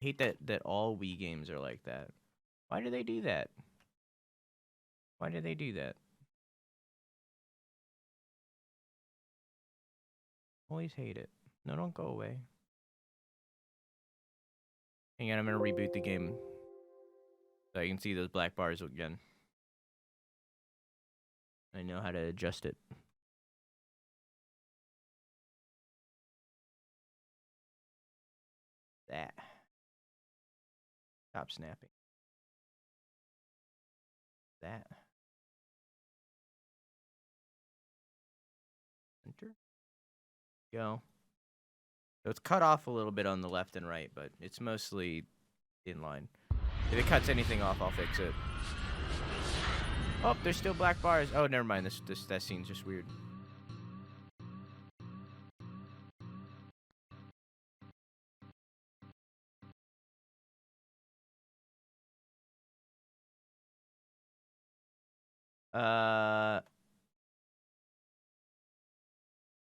hate that all Wii games are like that. Why do they do that? Why do they do that? Always hate it. No, don't go away. Hang on, I'm gonna reboot the game so I can see those black bars again. I know how to adjust it. That. Stop snapping. That. Enter. Go. So it's cut off a little bit on the left and right, but it's mostly in line. If it cuts anything off, I'll fix it. Oh, there's still black bars. Oh, never mind. That scene's just weird.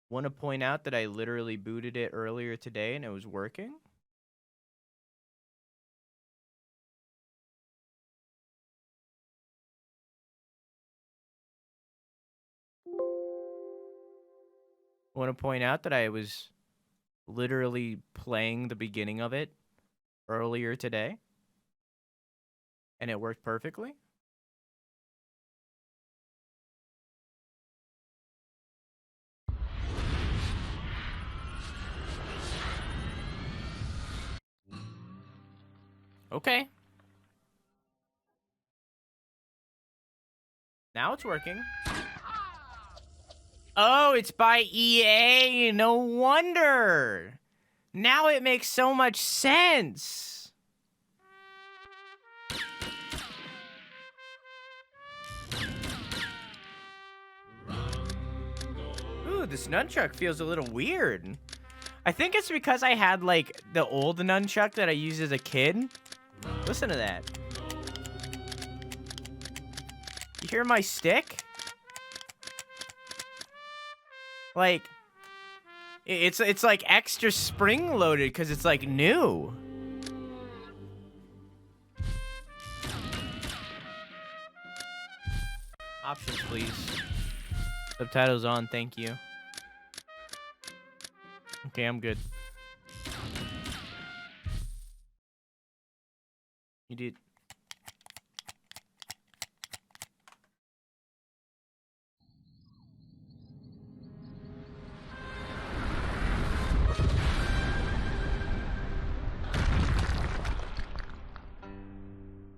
Want to point out that I literally booted it earlier today and it was working. Want to point out that I was literally playing the beginning of it earlier today and it worked perfectly. Okay. Now it's working. Oh, it's by EA. No wonder. Now it makes so much sense. Ooh, this nunchuck feels a little weird. I think it's because I had, like, the old nunchuck that I used as a kid. Listen to that. You hear my stick? Like, it's like extra spring loaded because it's like new. Options, please. Subtitles on, thank you. Okay, I'm good. You did.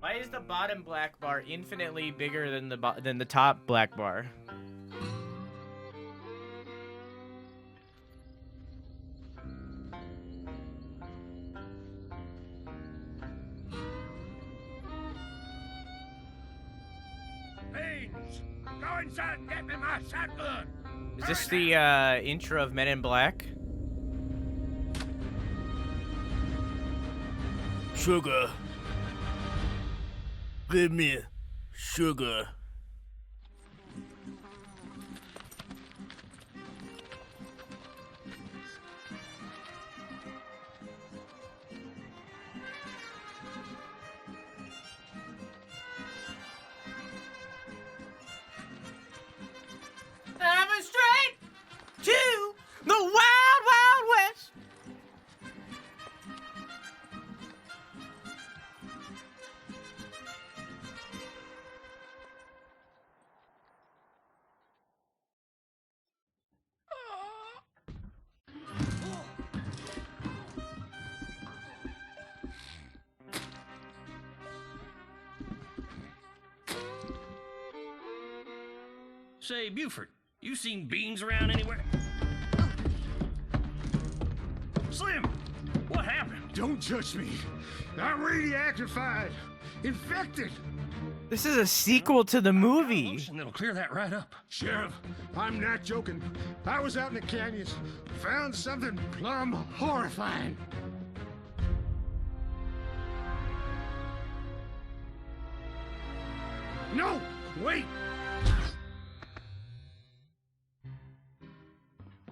Why is the bottom black bar infinitely bigger than the top black bar? Go inside and get me my shotgun. Is this the intro of Men in Black? Sugar. Give me sugar. I'm straight to the Wild Wild West. Say, Buford, you seen beans around anywhere? Slim, what happened? Don't judge me. I'm radioactified. Infected. This is a sequel to the movie. Lotion that'll clear that right up. Sheriff, I'm not joking. I was out in the canyons, found something plumb horrifying. No, wait.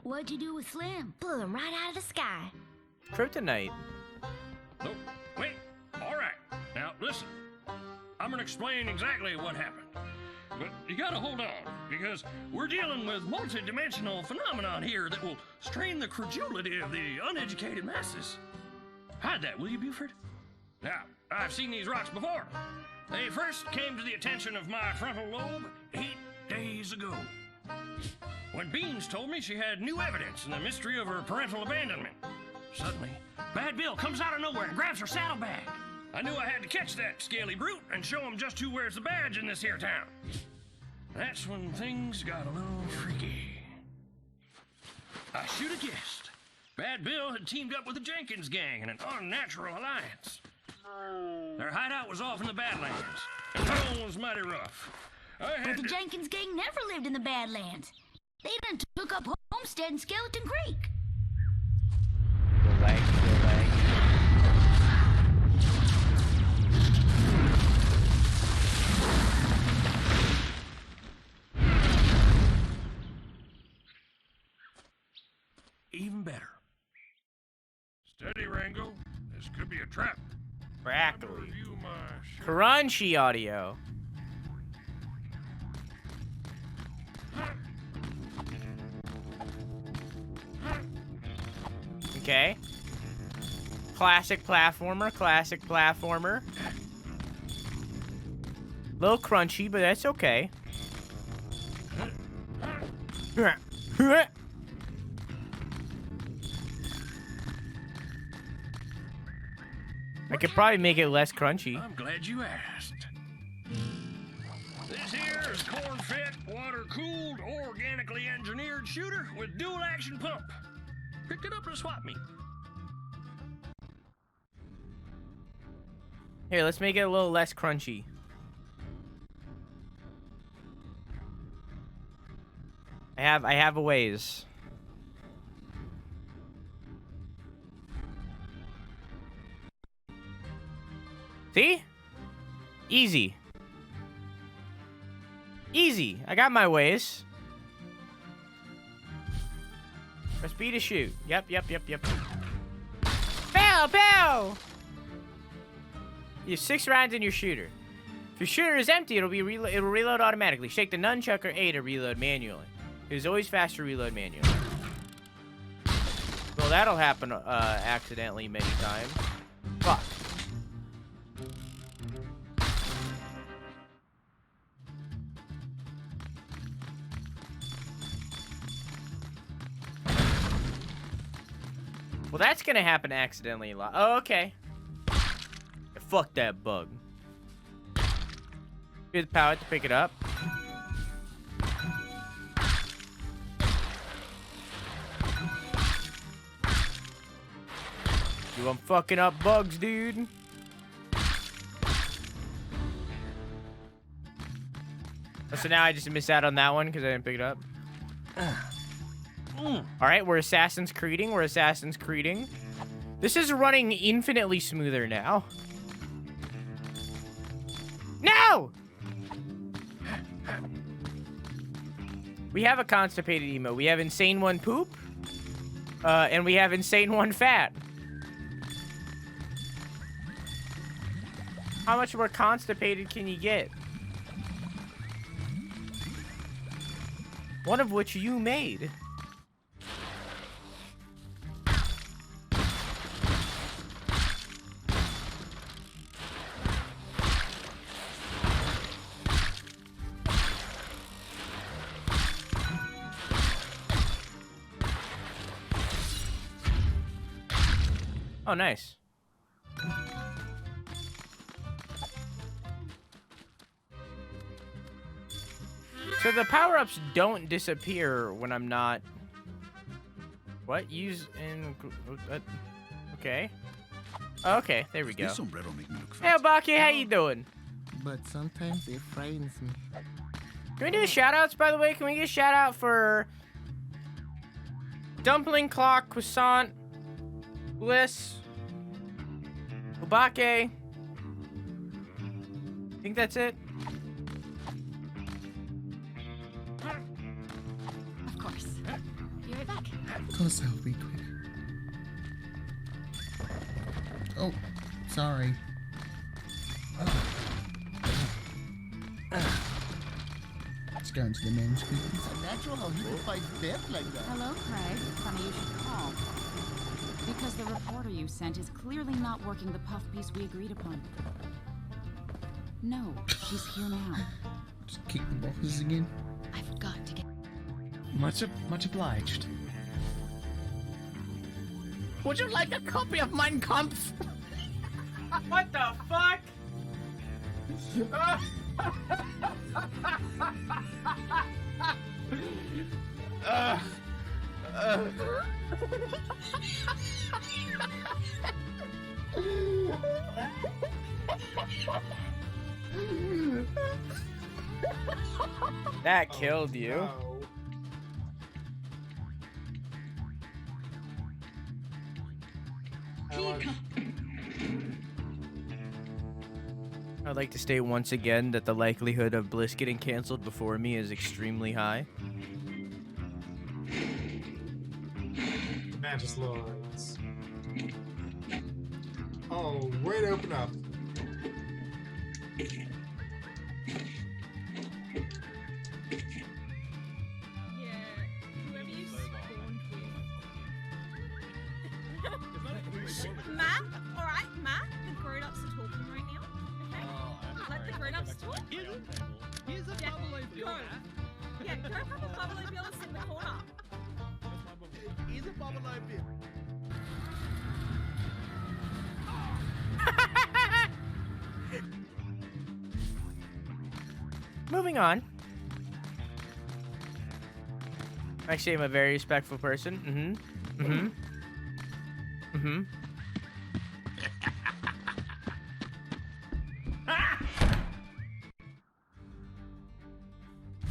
What'd you do with Slim? Blew him right out of the sky. Kryptonite. Nope, I'm gonna explain exactly what happened. But you gotta hold on, because we're dealing with multi-dimensional phenomenon here that will strain the credulity of the uneducated masses. Hide that, will you, Buford? Now, I've seen these rocks before. They first came to the attention of my frontal lobe 8 days ago, when Beans told me she had new evidence in the mystery of her parental abandonment. Suddenly, Bad Bill comes out of nowhere and grabs her saddlebag. I knew I had to catch that scaly brute and show him just who wears the badge in this here town. That's when things got a little freaky. I shoot a guessed. Bad Bill had teamed up with the Jenkins gang in an unnatural alliance. Their hideout was off in the Badlands, and home was mighty rough. But the Jenkins gang never lived in the Badlands. They done took up Homestead and Skeleton Creek. Lag. Even better. Steady, Rango. This could be a trap. Crackly. Review my Crunchy audio. Okay. Classic platformer. Little crunchy, but that's okay. I could probably make it less crunchy. I'm glad you asked. This here is corn-fed, water-cooled, organically engineered shooter with dual-action pump. Picked it up at a swap meet. Here, let's make it a little less crunchy. I have a ways. See? Easy. Easy. I got my ways. Press B to shoot. Yep. Pow! You have 6 rounds in your shooter. If your shooter is empty, it'll reload automatically. Shake the nunchuck or A to reload manually. It is always faster to reload manually. Well, that'll happen accidentally many times. Fuck. Well, that's gonna happen accidentally a lot. Oh, okay. Yeah, fuck that bug. Here's the pallet to pick it up. Dude, I'm fucking up bugs, dude. So now I just missed out on that one because I didn't pick it up. Alright, we're Assassin's Creeding. This is running infinitely smoother now. No! We have a constipated emo. We have Insane 1 Poop. And we have Insane 1 Fat. How much more constipated can you get? One of which you made. Oh, nice. So the power-ups don't disappear when I'm not... What? Use in... Okay. Okay, there we go. This sombrero make me look Hey, fancy. Baki, how you doing? But sometimes it frightens me. Can we do shout-outs, by the way? Can we get a shout-out for... Dumpling Clock, Croissant, Bliss, Ubake? I think that's it. Of course. Be right back. Close out, retweet. Oh, sorry. going to the men's group. It's unnatural how he fights death like that. Hello, Craig. Funny you should call. Because the reporter you sent is clearly not working the puff piece we agreed upon. No, she's here now. Just kick the boxes again. I've got to get... Much obliged. Would you like a copy of Mein Kampf? What the fuck? That killed you. No. I'd like to state once again that the likelihood of Bliss getting canceled before me is extremely high. Mantis lines. Oh, way to open up. Matt, alright, Matt, the grown-ups are talking right now. Okay? Let the grown-ups talk. Here's a buffalo bill, Go. Matt. Yeah, go grab a buffalo bill and sit in the corner. Here's a buffalo bill. Moving on. Actually, I'm a very respectful person.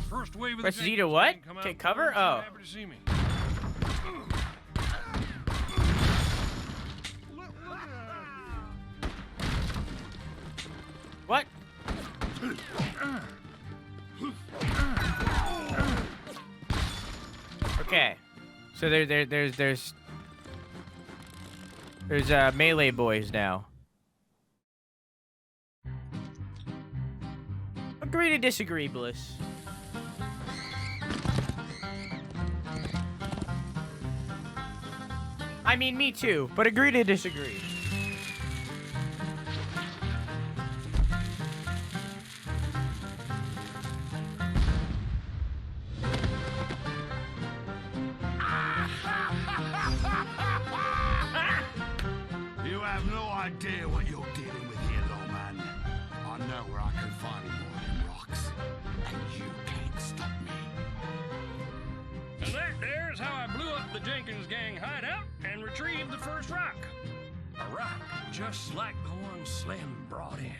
First wave of the Press Z to Jenkins what? gang come out Take the cover? doors, so Oh. happy to see me. What? Okay. So there's melee boys now. Agree to disagree, Bliss. I mean, me too, but agree to disagree. You have no idea what you're dealing with here, little man. I know where I can find more of them rocks, and you can't stop me. And that there's how I blew up the Jenkins gang hideout and retrieved the first rock. A rock just like the one Slim brought in.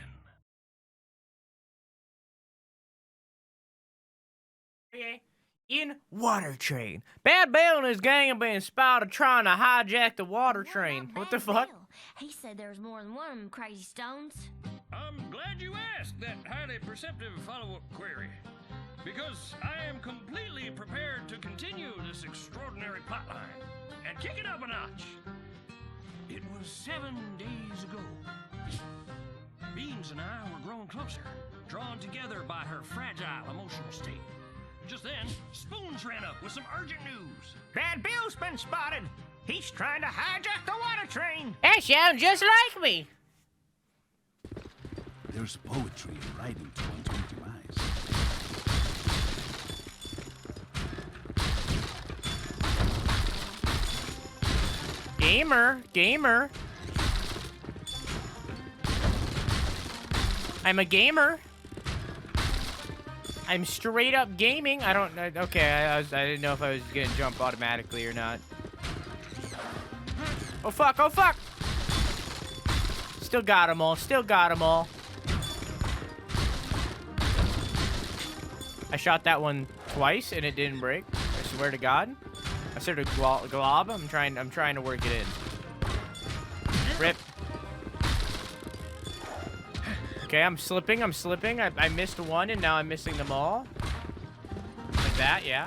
In water train. Bad Bill and his gang have been spotted trying to hijack the water train. What the fuck? He said there was more than one of them crazy stones. I'm glad you asked that highly perceptive follow-up query, because I am completely prepared to continue this extraordinary plotline and kick it up a notch. It was 7 days ago. Beans and I were growing closer, drawn together by her fragile emotional state. Just then, Spoons ran up with some urgent news. Bad Bill's been spotted. He's trying to hijack the water train. That sounds just like me. There's poetry in writing to unto eyes. Gamer. I'm a gamer. I'm straight up gaming. I don't know. Okay, I didn't know if I was gonna jump automatically or not. Oh fuck! Oh fuck! Still got 'em all. I shot that one twice and it didn't break. I swear to God. I sort of glob. I'm trying to work it in. Rip. Okay, I'm slipping. I missed one and now I'm missing them all. Like that, yeah.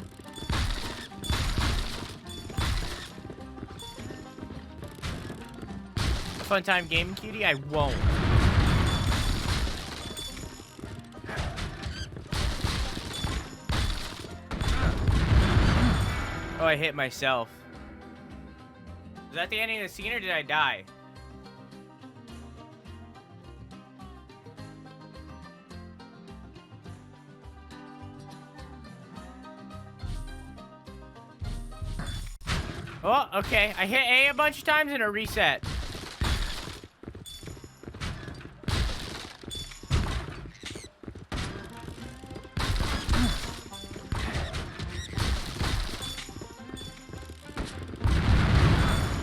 A fun time gaming, cutie? I won't. Oh, I hit myself. Was that the ending of the scene or did I die? Oh, okay. I hit A a bunch of times and it reset.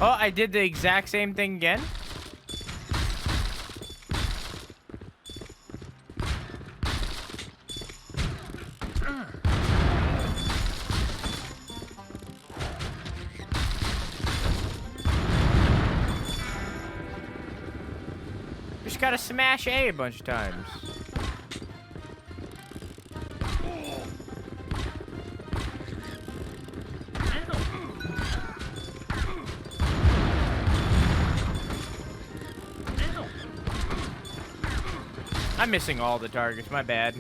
Oh, I did the exact same thing again. Just gotta smash A a bunch of times. I'm missing all the targets, my bad.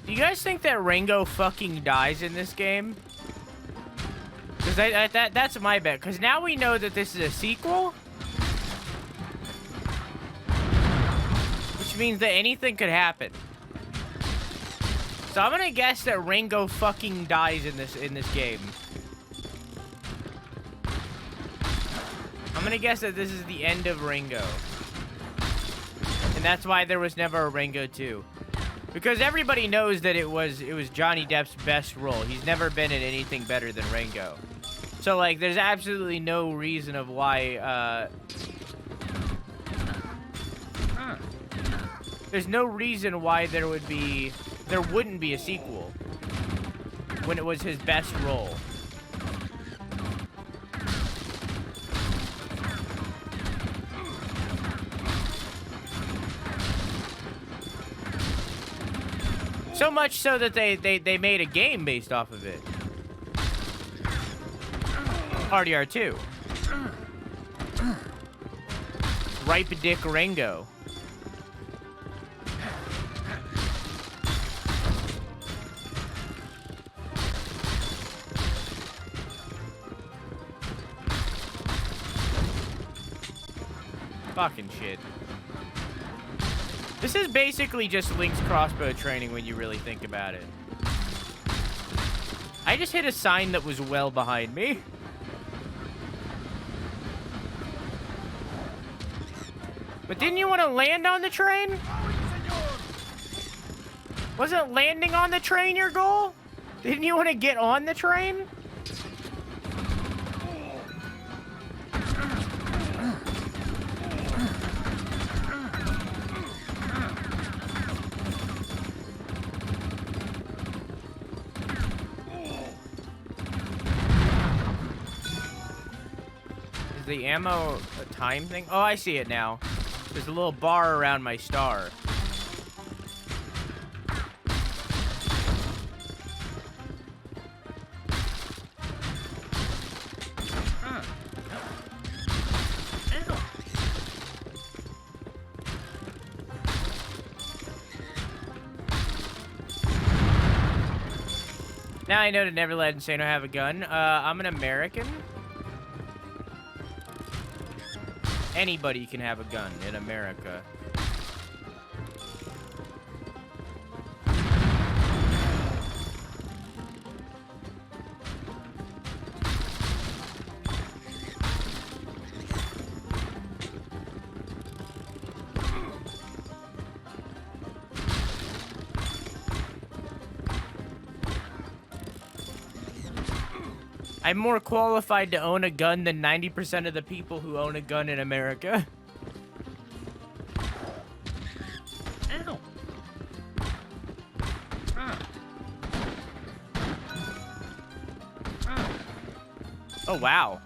Do you guys think that Rango fucking dies in this game? Because that's my bet. Because now we know that this is a sequel. Which means that anything could happen. So I'm gonna guess that Rango fucking dies in this game. I'm gonna guess that this is the end of Rango. And that's why there was never a Rango 2. Because everybody knows that it was Johnny Depp's best role. He's never been in anything better than Rango. So like there's absolutely no reason of why there's no reason why there wouldn't be a sequel when it was his best role. So much so that they made a game based off of it. RDR2. Ripe Dick Rango. Fucking shit. This is basically just Link's crossbow training when you really think about it. I just hit a sign that was well behind me. But didn't you want to land on the train? Wasn't landing on the train your goal? Didn't you want to get on the train? Is the ammo a time thing? Oh, I see it now. There's a little bar around my star. Now I know to never let Insano have a gun. I'm an American. Anybody can have a gun in America. I'm more qualified to own a gun than 90% of the people who own a gun in America. Ow. Oh, wow.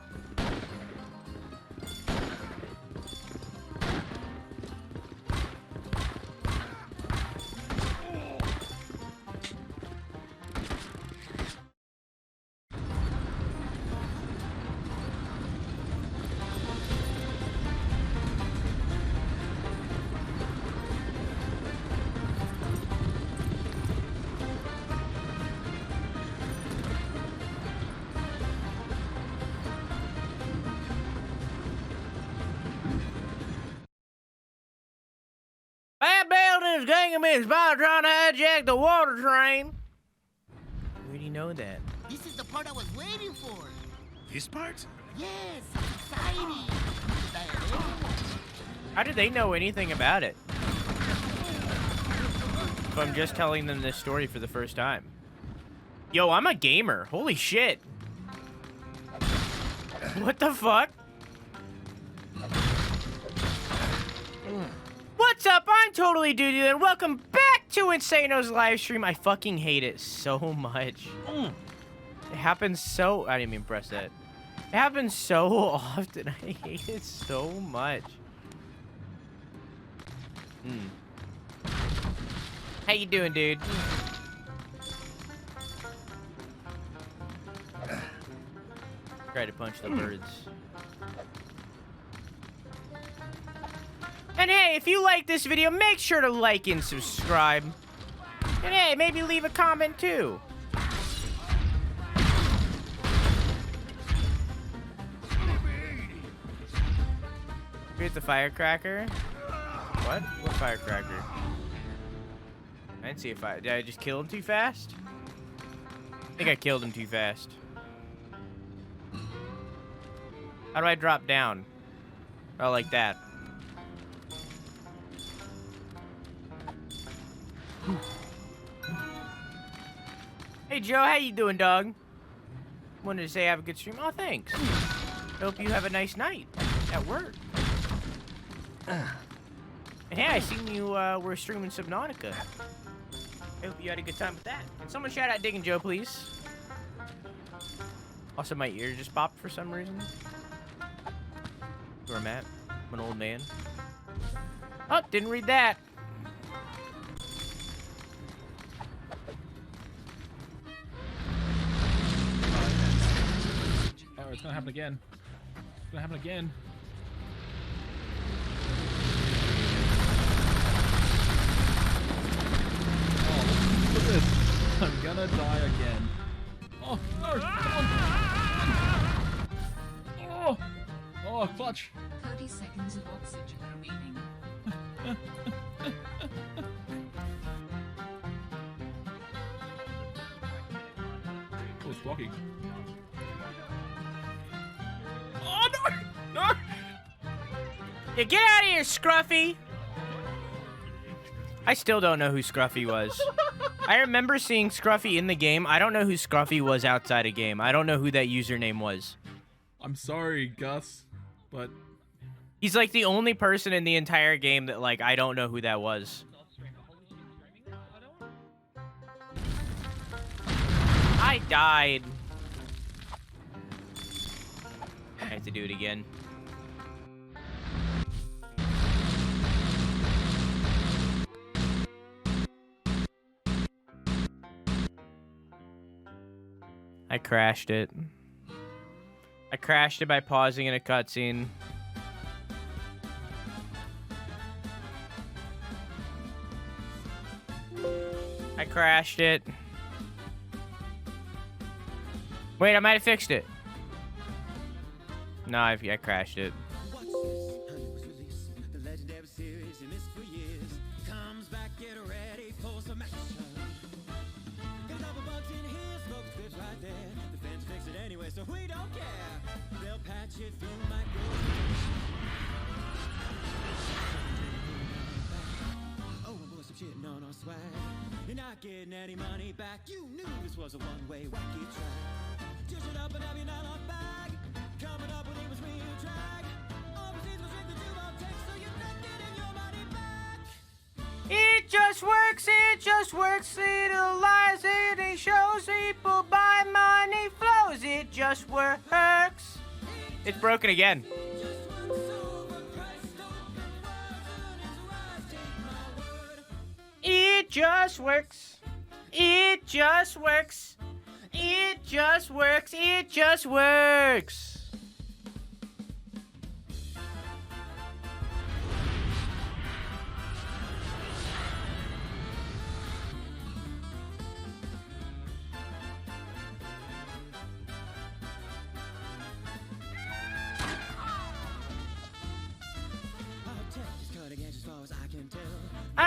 name's Gangaman. About trying to hijack the water train. Where do you know that? This is the part I was waiting for. This part? Yes, exciting. How did they know anything about it? If I'm just telling them this story for the first time. Yo, I'm a gamer. Holy shit. What the fuck? What's up? I'm Totally Dude, and welcome back to Insano's live stream. I fucking hate it so much. It happens so... I didn't even press that. It happens so often. I hate it so much. How you doing, dude? Try to punch the birds. And hey, if you like this video, make sure to like and subscribe. And hey, maybe leave a comment too. Here's the firecracker. What? What firecracker? I didn't see a fire. Did I just kill him too fast? I think I killed him too fast. How do I drop down? Oh, like that. Hey Joe, how you doing, dog? Wanted to say have a good stream. Oh, thanks. Hope you have a nice night at work. And hey, I seen you were streaming Subnautica. I hope you had a good time with that. Can someone shout out Digging Joe, please? Also, my ear just popped for some reason. Where I'm at. I'm an old man. Oh, didn't read that. Oh, it's gonna happen again. It's gonna happen again. Oh, look at this. I'm gonna die again. Oh, no! Come on! Oh! Oh, clutch! 30 seconds of oxygen remaining. Oh, it's blocking. Oh, no! No! Yeah, get out of here, Scruffy! I still don't know who Scruffy was. I remember seeing Scruffy in the game. I don't know who Scruffy was outside a game. I don't know who that username was. I'm sorry, Gus, but... He's like the only person in the entire game that, like, I don't know who that was. I died. I have to do it again. I crashed it. I crashed it by pausing in a cutscene. I crashed it. Wait, I might have fixed it. No, I crashed it. So we don't care. They'll patch it through my oh, my boys, some shitting on our swag. You're not getting any money back. You knew this was a one-way wacky track. Just shut up and have your nylon bag. Coming up when it was real drag. Overseas was drink that you won't take, so you're not getting your money back. It just works, little lies, it shows people buy money flows, it just works. It's broken again. It just works. It just works. It just works. It just works.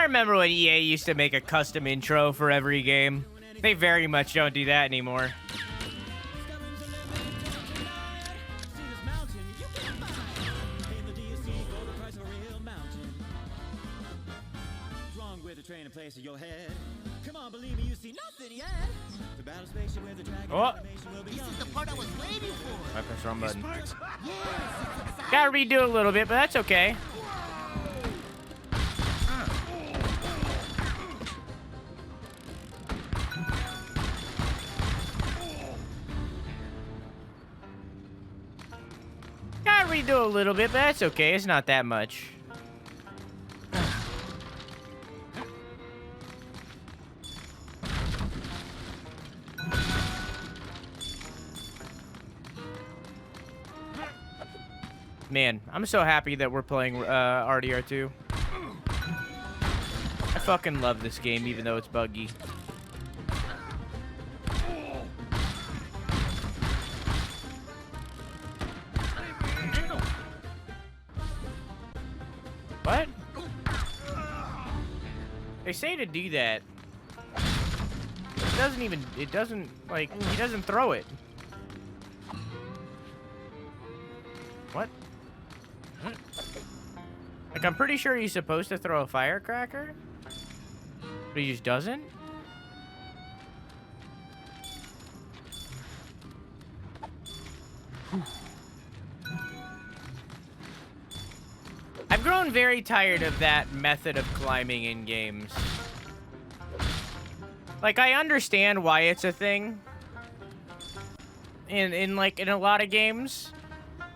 I remember when EA used to make a custom intro for every game. They very much don't do that anymore. Oh. This is the part I was waiting for. I pressed the wrong button. Yes, Gotta redo a little bit, but that's okay. Gotta redo a little bit, but that's okay. It's not that much. Man, I'm so happy that we're playing RDR2. I fucking love this game, even though it's buggy. What? They say to do that. It doesn't, like, he doesn't throw it. What? Like, I'm pretty sure he's supposed to throw a firecracker, but he just doesn't. I've grown very tired of that method of climbing in games. Like, I understand why it's a thing in a lot of games.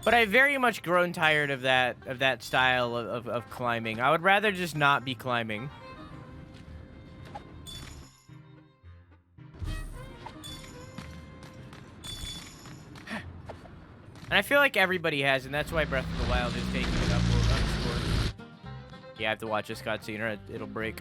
But I've very much grown tired of that style of climbing. I would rather just not be climbing. And I feel like everybody has, and that's why Breath of the Wild is taking it up unscored. Yeah, I have to watch this cutscene or it'll break.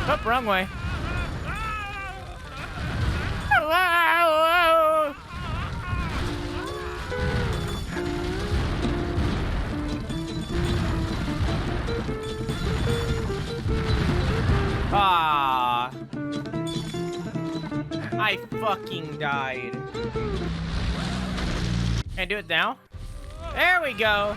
Oh, wrong way. Ah. I fucking died. Can I do it now? There we go.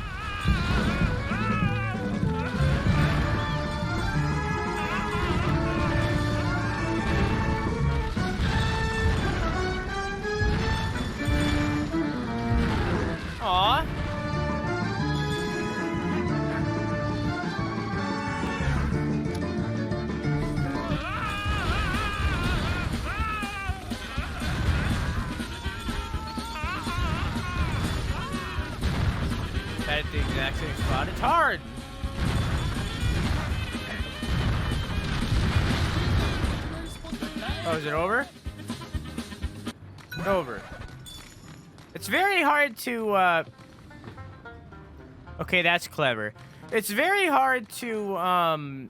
Aw. At the exact same spot. It's hard. Oh, is it over? Over. It's very hard to, okay, that's clever. It's very hard to,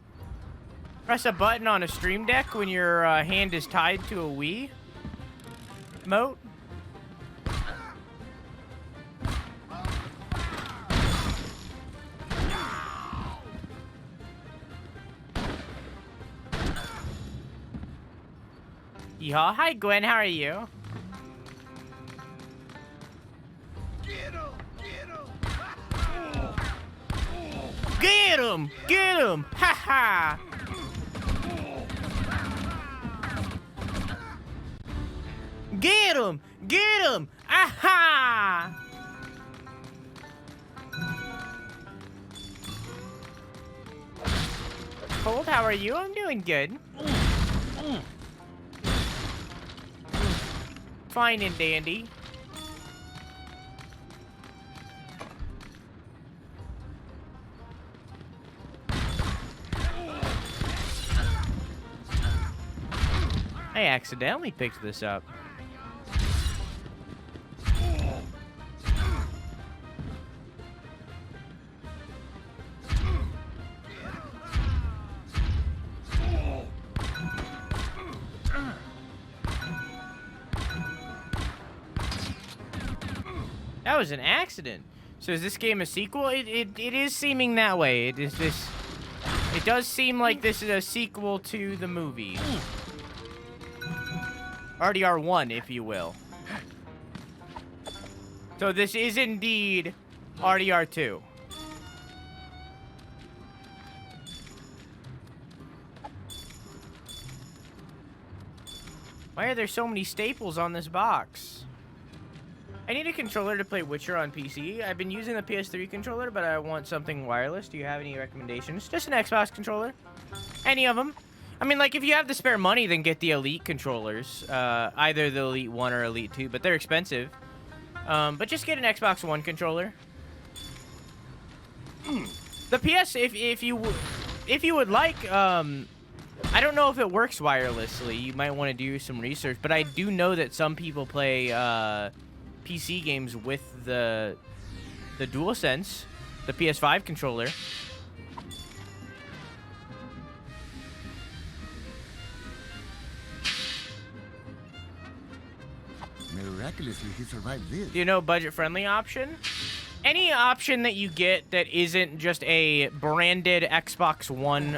press a button on a Stream Deck when your hand is tied to a Wii remote. Yeehaw. Hi, Gwen. How are you? Get him! Get him! Ha ha! Get him! Get him! Aha! Cold, how are you? I'm doing good. Fine and dandy. I accidentally picked this up. That was an accident. So is this game a sequel? It is seeming that way. It is this. It does seem like this is a sequel to the movie. RDR 1, if you will. So this is indeed RDR 2. Why are there so many staples on this box? I need a controller to play Witcher on PC. I've been using the PS3 controller, but I want something wireless. Do you have any recommendations? Just an Xbox controller. Any of them. I mean, like, if you have the spare money, then get the Elite controllers. Either the Elite 1 or Elite 2, but they're expensive. But just get an Xbox One controller. The PS, if you would like, I don't know if it works wirelessly. You might want to do some research, but I do know that some people play PC games with the DualSense, the PS5 controller. Miraculously, he survived this. Do you know budget-friendly option? Any option that you get that isn't just a branded Xbox One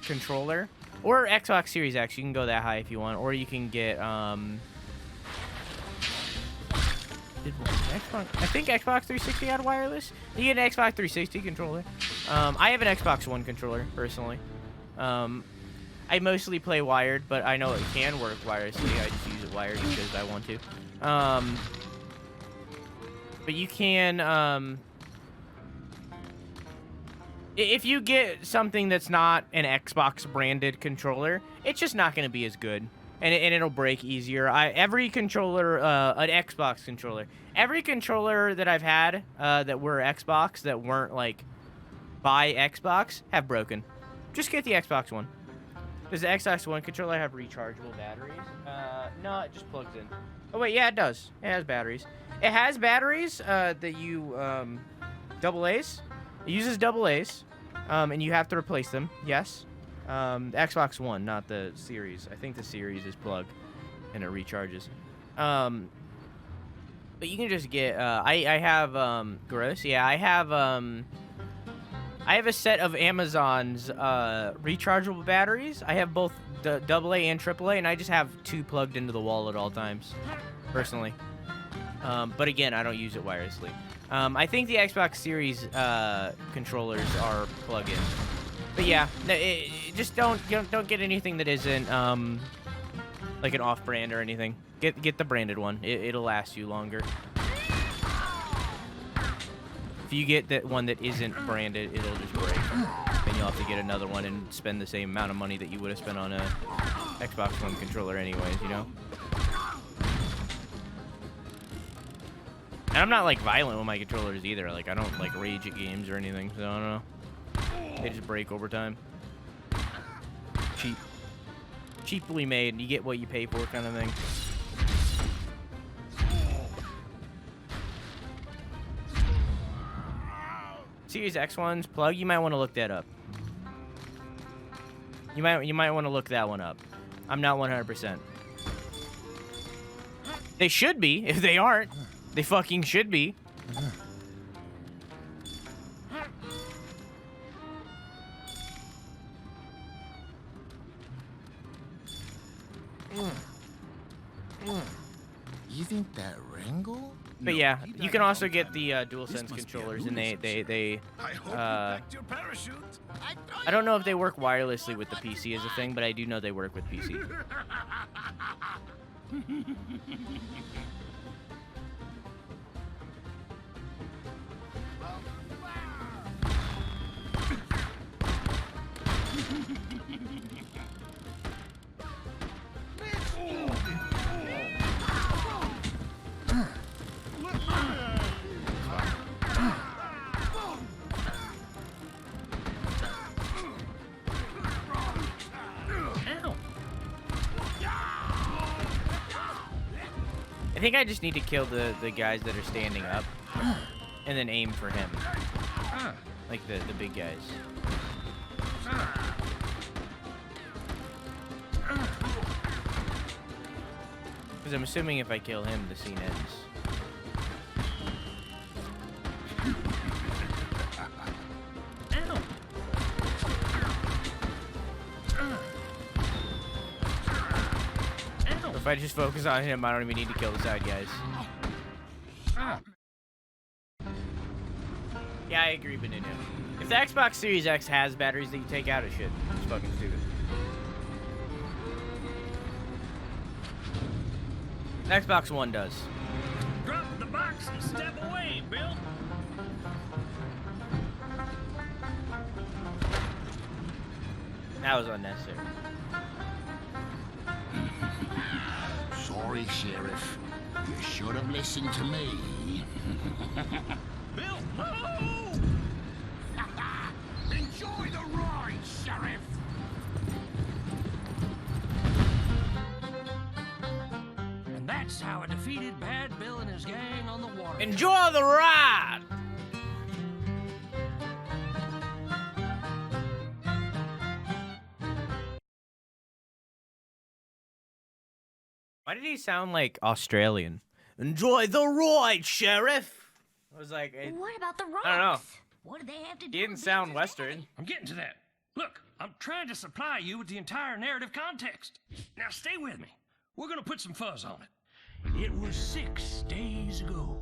controller, or Xbox Series X, you can go that high if you want, or you can get I think Xbox 360 had wireless. You get an Xbox 360 controller. I have an Xbox One controller personally. I mostly play wired, but I know it can work wirelessly. I just use it wired because I want to. But you can, if you get something that's not an Xbox branded controller, it's just not going to be as good. And it'll break easier. Every controller, an Xbox controller, every controller that I've had that were Xbox that weren't like by Xbox have broken. Just get the Xbox One. Does the Xbox One controller have rechargeable batteries? No, it just plugs in. Oh wait, yeah, it does. It has batteries. It has batteries that you AA's. It uses AA's, and you have to replace them. Yes. The Xbox One, not the Series. I think the Series is plugged and it recharges. But you can just get. I have gross. Yeah, I have a set of Amazon's rechargeable batteries. I have both the AA and AAA, and I just have 2 plugged into the wall at all times, personally. But again, I don't use it wirelessly. I think the Xbox Series controllers are plug-in. But yeah, just don't get anything that isn't like an off-brand or anything. Get the branded one. It'll last you longer. If you get that one that isn't branded, it'll just break. Then you'll have to get another one and spend the same amount of money that you would have spent on a Xbox One controller anyways, you know? And I'm not, like, violent with my controllers either. Like, I don't, like, rage at games or anything, so I don't know. They just break over time. Cheaply made. You get what you pay for kind of thing. Series X ones plug. You might want to look that up. You might want to look that one up. I'm not 100%. They should be. If they aren't, they fucking should be. Isn't that Rango? But yeah, you can also get the DualSense controllers, and they I don't know if they work wirelessly with the PC as a thing, but I do know they work with PC. I think I just need to kill the guys that are standing up and then aim for him. Like the big guys. Because I'm assuming if I kill him, the scene ends. I just focus on him, I don't even need to kill the side guys. Yeah, I agree, Beninu. If the Xbox Series X has batteries that you take out, it should. It's fucking stupid. Xbox One does. Drop the box and step away, Bill. That was unnecessary. Sorry, Sheriff. You should have listened to me. Bill, no! Enjoy the ride, Sheriff. And that's how I defeated Bad Bill and his gang on the water. Enjoy the ride! Why did he sound like Australian? Enjoy the ride, Sheriff! I was like... What about the rocks? I don't know. What do they have to do He didn't with sound being Western. I'm getting to that. Look, I'm trying to supply you with the entire narrative context. Now stay with me. We're gonna put some fuzz on it. It was 6 days ago.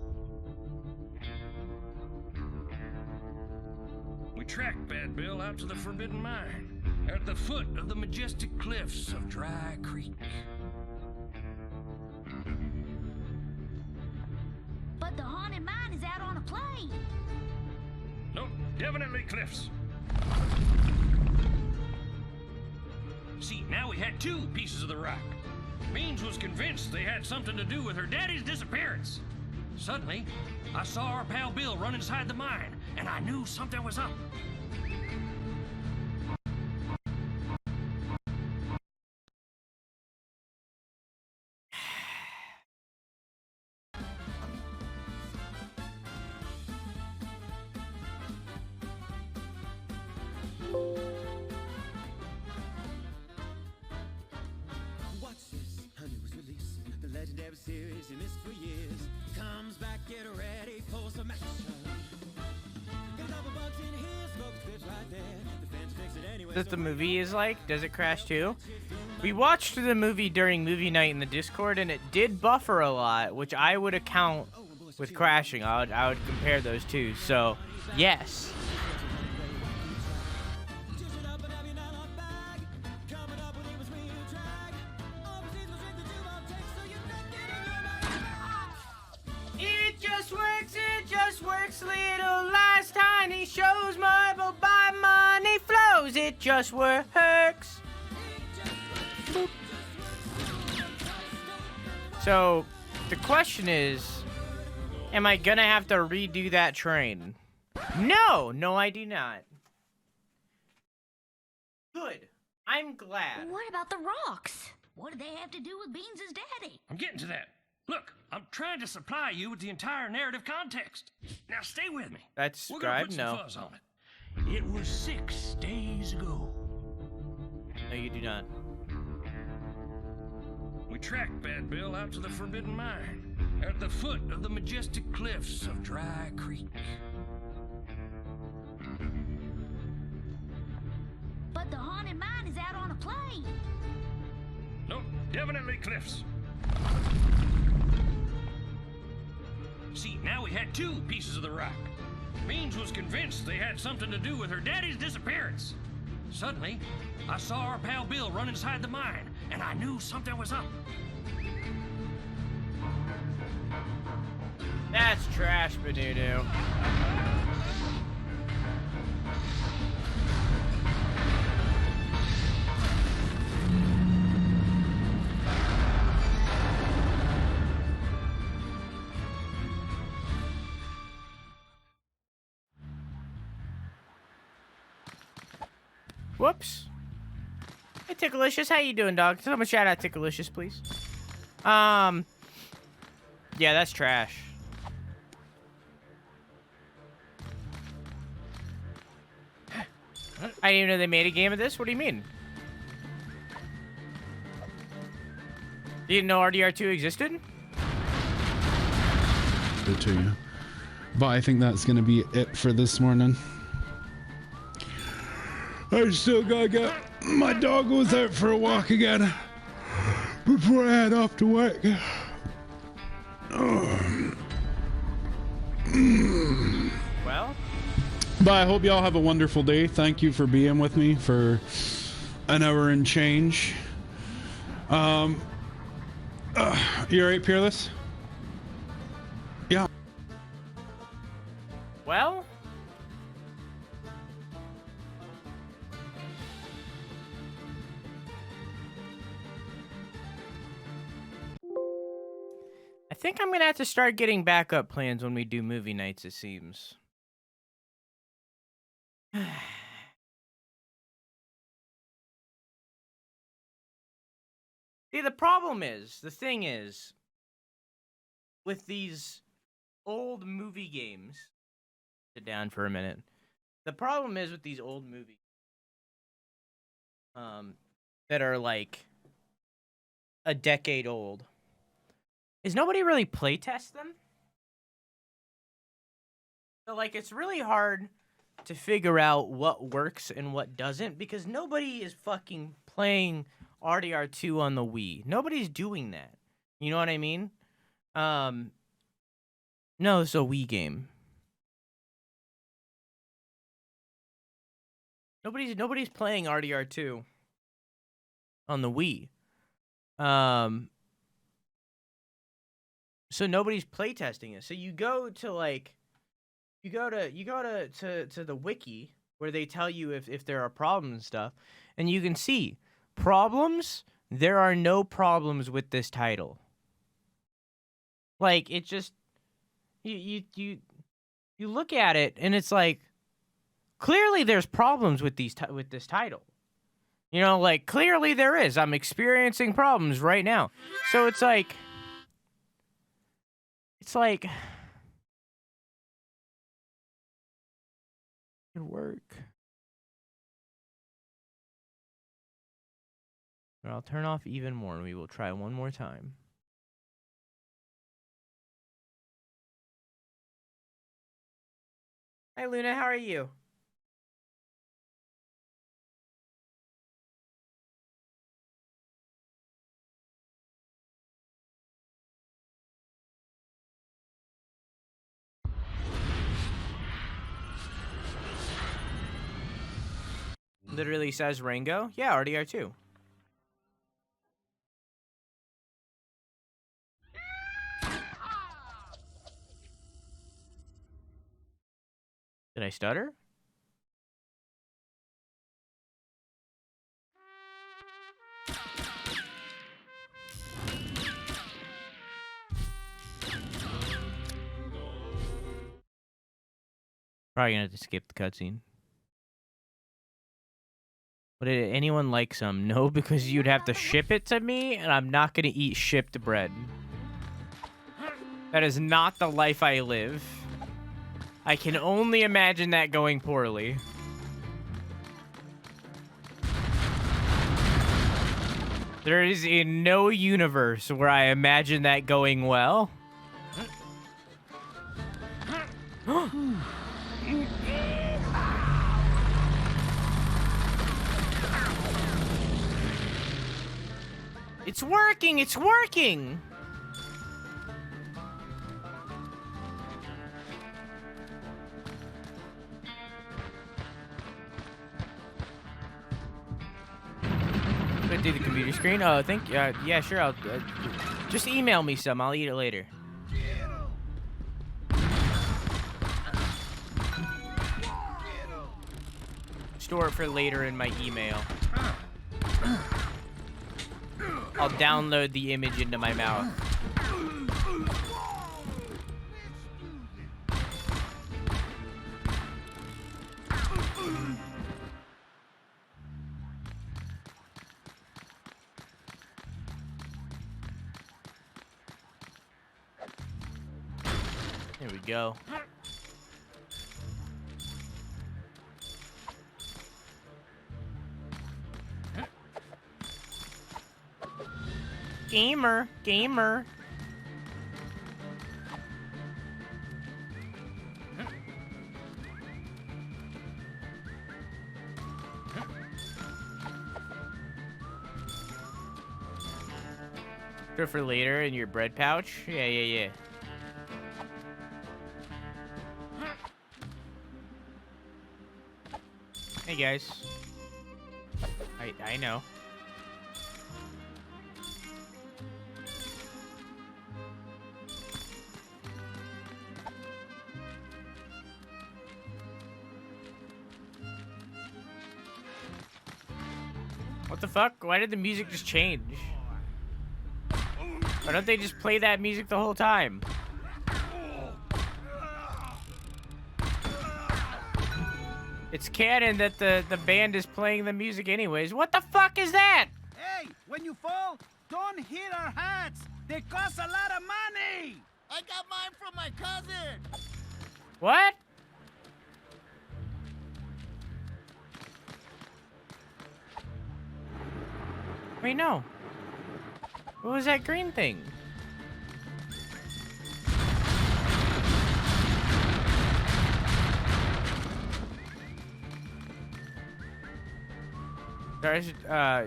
We tracked Bad Bill out to the Forbidden Mine, at the foot of the majestic cliffs of Dry Creek. But the haunted mine is out on a plain. Nope, definitely cliffs. See, now we had 2 pieces of the rock. Beans was convinced they had something to do with her daddy's disappearance. Suddenly, I saw our pal Bill run inside the mine, and I knew something was up. Watch this, a news release. The legendary series you missed for years comes back, get ready for some action. Got a couple bucks in here, smoke clips right there. The fans fix it anyway. That the movie is like? Does it crash too? We watched the movie during movie night in the Discord, and it did buffer a lot, which I would account with crashing. I would compare those two. So, yes. It just works, little lies, tiny shows, marble by money flows, it just works. Boop. So, the question is, am I gonna have to redo that train? No, I do not. Good. I'm glad. What about the rocks? What do they have to do with Beans' daddy? I'm getting to that. Look, I'm trying to supply you with the entire narrative context. Now stay with me. That's We're gonna put some no. fuzz on it. It was 6 days ago. No, you do not. We tracked Bad Bill out to the Forbidden Mine, at the foot of the majestic cliffs of Dry Creek. But the haunted mine is out on a plain. Nope, definitely cliffs. See, now we had 2 pieces of the rock. Beans was convinced they had something to do with her daddy's disappearance. Suddenly, I saw our pal Bill run inside the mine, and I knew something was up. That's trash, Beninu. Whoops. Hey, Ticklicious, how you doing, dog? Someone shout out Ticklicious, please. Yeah, that's trash. I didn't even know they made a game of this. What do you mean? You didn't know RDR2 existed? Good to you. But I think that's gonna be it for this morning. I still gotta get my doggos out for a walk again. before I head off to work. Well, but I hope y'all have a wonderful day. Thank you for being with me for an hour and change. You alright, Peerless? Yeah. well. I think I'm gonna have to start getting backup plans when we do movie nights, it seems. See, the thing is, with these old movie games, sit down for a minute. The problem is with these old movies, that are like a decade old, is nobody really playtest them. So like, it's really hard to figure out what works and what doesn't because nobody is fucking playing RDR2 on the Wii. Nobody's doing that. You know what I mean? No, it's a Wii game. Nobody's playing RDR2 on the Wii. So nobody's playtesting it. So you go to like you go to the wiki where they tell you if there are problems and stuff, and you can see problems. There are no problems with this title. Like, it just you look at it and it's like, clearly there's problems with this title. You know, like, clearly there is. I'm experiencing problems right now. So it's like it work. But I'll turn off even more and we will try one more time. Hi Luna, how are you? Literally says Rango. Yeah, RDR2. Did I stutter? Probably gonna have to skip the cutscene. Would anyone like some? No, because you'd have to ship it to me, and I'm not gonna eat shipped bread. That is not the life I live. I can only imagine that going poorly. There is in no universe where I imagine that going well. It's working! It's working! Gonna do the computer screen? Oh, yeah, sure. I'll just email me some. I'll eat it later. Store it for later in my email. I'll download the image into my mouth. There we go. Gamer. Throw for later in your bread pouch? Yeah. Hey guys. I know. What the fuck? Why did the music just change? Why don't they just play that music the whole time? It's canon that the band is playing the music anyways. What the fuck is that? Hey, when you fall, don't hit our hats. They cost a lot of money. I got mine from my cousin. What? Wait, no. What was that green thing? Stars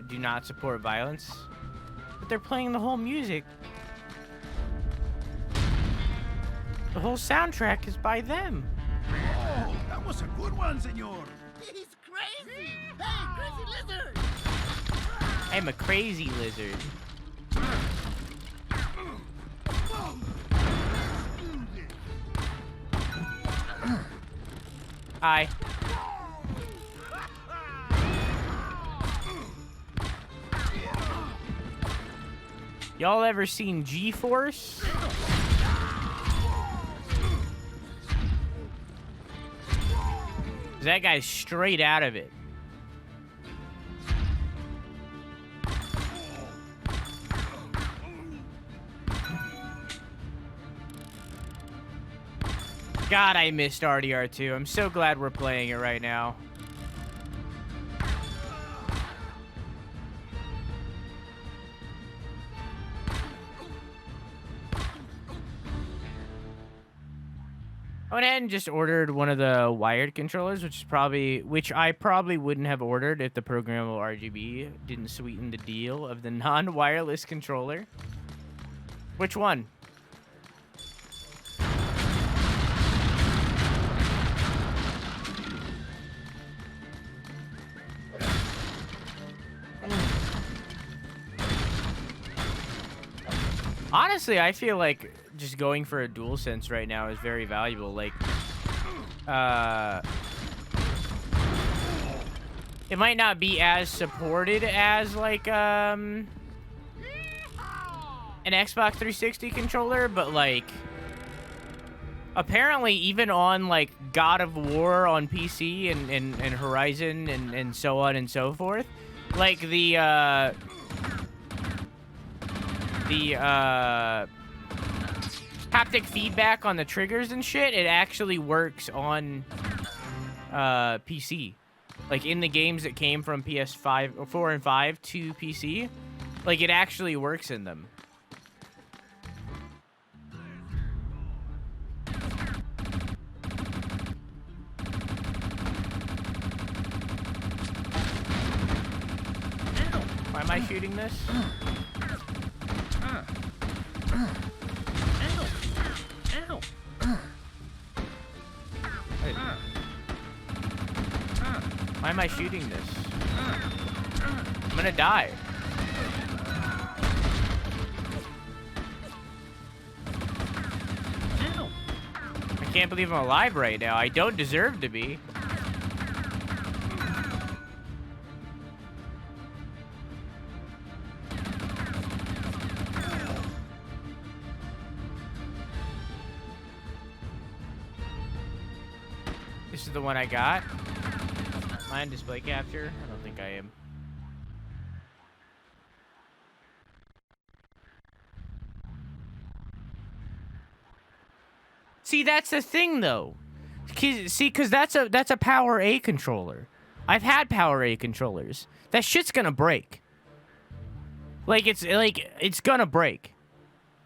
do not support violence, but they're playing the whole music. The whole soundtrack is by them. Oh, that was a good one, senor. He's crazy. Hey, crazy lizard. I'm a crazy lizard. Hi. Y'all ever seen G-Force? That guy's straight out of it. God, I missed RDR2. I'm so glad we're playing it right now. I went ahead and just ordered one of the wired controllers, which I probably wouldn't have ordered if the programmable RGB didn't sweeten the deal of the non-wireless controller. Which one? Honestly, I feel like just going for a DualSense right now is very valuable. Like, it might not be as supported as, like, an Xbox 360 controller, but, like, apparently even on, like, God of War on PC and Horizon and so on and so forth, like, the haptic feedback on the triggers and shit, it actually works on PC. Like, in the games that came from PS5 or 4 and 5 to PC, like, it actually works in them. Why am I shooting this? Why am I shooting this? I'm gonna die. I can't believe I'm alive right now. I don't deserve to be. This is the one I got. Am I on display capture? I don't think I am. See, that's the thing, though. See, because that's a Power A controller. I've had Power A controllers. That shit's gonna break. Like, it's gonna break.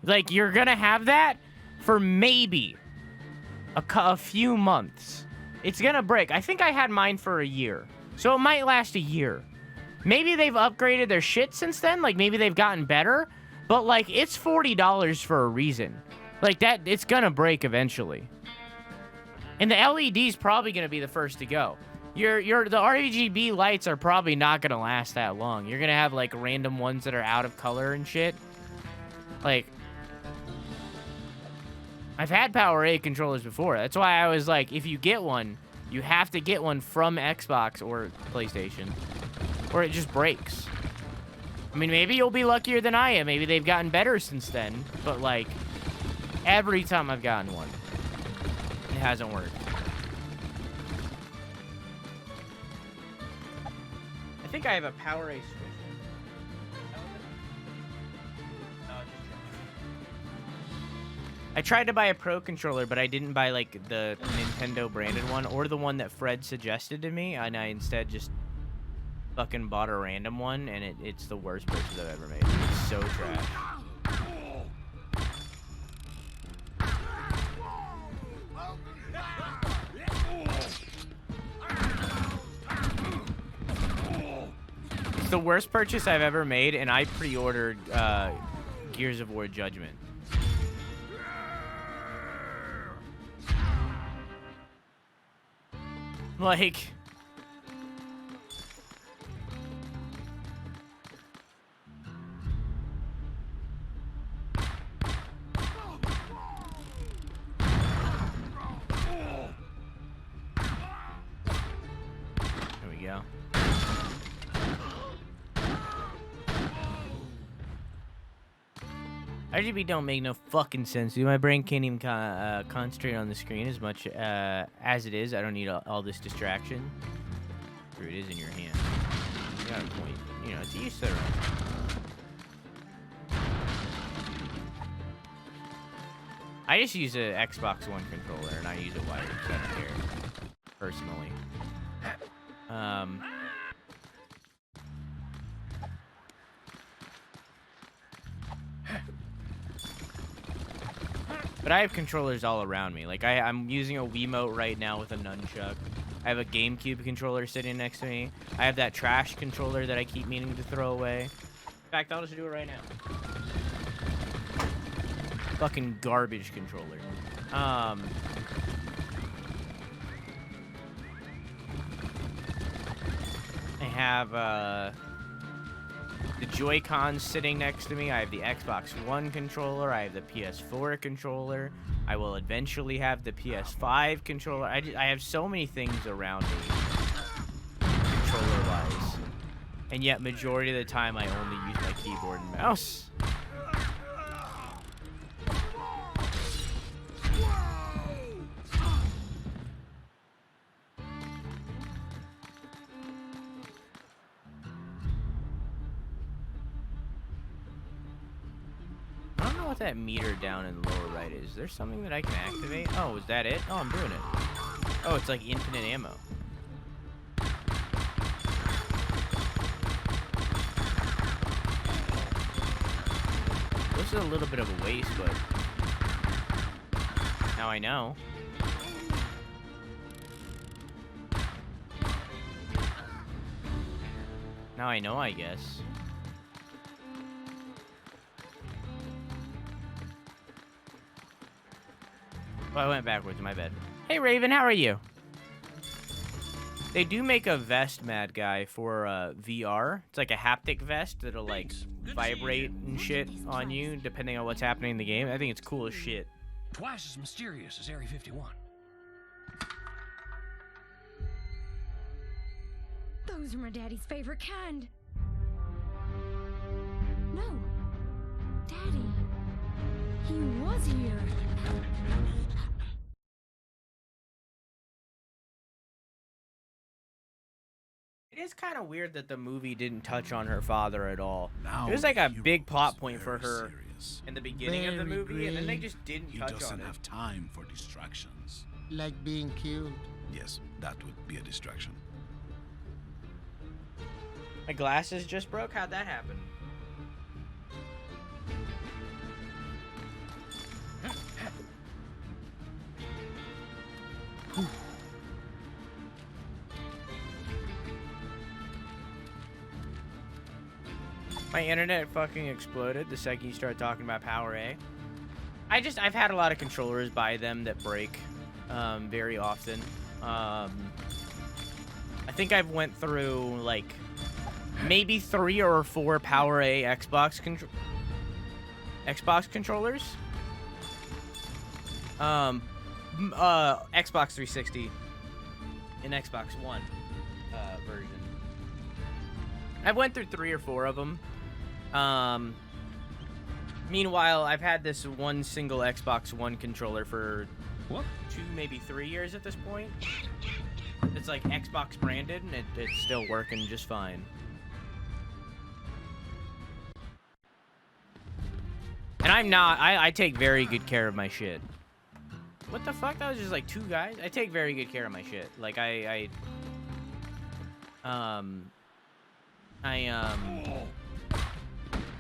Like, you're gonna have that for maybe a few months. It's gonna break. I think I had mine for a year. So it might last a year. Maybe they've upgraded their shit since then. Like, maybe they've gotten better. But like, it's $40 for a reason. Like that, it's gonna break eventually. And the LED's probably gonna be the first to go. The RGB lights are probably not gonna last that long. You're gonna have like random ones that are out of color and shit. Like, I've had PowerA controllers before. That's why I was like, if you get one, you have to get one from Xbox or PlayStation, or it just breaks. I mean, maybe you'll be luckier than I am. Maybe they've gotten better since then. But like, every time I've gotten one, it hasn't worked. I think I have a PowerA switch. I tried to buy a Pro controller, but I didn't buy like the Nintendo branded one or the one that Fred suggested to me, and I instead just fucking bought a random one, and it's the worst purchase I've ever made. It's so trash. It's the worst purchase I've ever made, and I pre-ordered Gears of War Judgment. Like, there we go. RGB don't make no fucking sense, dude. My brain can't even concentrate on the screen as much as it is. I don't need all this distraction. Here it is in your hand. You got a point. You know, it's used to it. I just use a Xbox One controller, and I use it wired because I don't care, personally. But I have controllers all around me. Like, I'm using a Wiimote right now with a nunchuck. I have a GameCube controller sitting next to me. I have that trash controller that I keep meaning to throw away. In fact, I'll just do it right now. Fucking garbage controller. I have the Joy-Cons sitting next to me. I have the Xbox One controller. I have the PS4 controller. I will eventually have the PS5 controller. I have so many things around me, controller-wise. And yet, majority of the time, I only use my keyboard and mouse. I don't know what that meter down in the lower right is. Is there something that I can activate? Oh, is that it? Oh, I'm doing it. Oh, it's like infinite ammo. This is a little bit of a waste, but now I know. Now I know, I guess. Oh, I went backwards, my bad. Hey, Raven, how are you? They do make a vest, Mad Guy, for VR. It's like a haptic vest that'll, like, vibrate and shit on you, depending on what's happening in the game. I think it's cool as shit. Twice as mysterious as Area 51. Those are my daddy's favorite kind. No. Daddy. He was here. It is kind of weird that the movie didn't touch on her father at all. Now It was like a the big hero plot is point for very her serious. in the beginning of the Very movie, and then they grave. just didn't He touch on doesn't it. have time for distractions. Like being killed. Yes, that would be a distraction. My glasses just broke? How'd that happen? My internet fucking exploded the second you start talking about Power A. I've had a lot of controllers by them that break very often. I think I've went through like maybe 3 or 4 Power A Xbox controllers. Xbox 360 and Xbox One version. I've went through 3 or 4 of them. Meanwhile, I've had this one single Xbox One controller for 2, maybe 3 years at this point. It's like Xbox branded, and it's still working just fine. And I take very good care of my shit. What the fuck? That was just like 2 guys? I take very good care of my shit. Like, I'm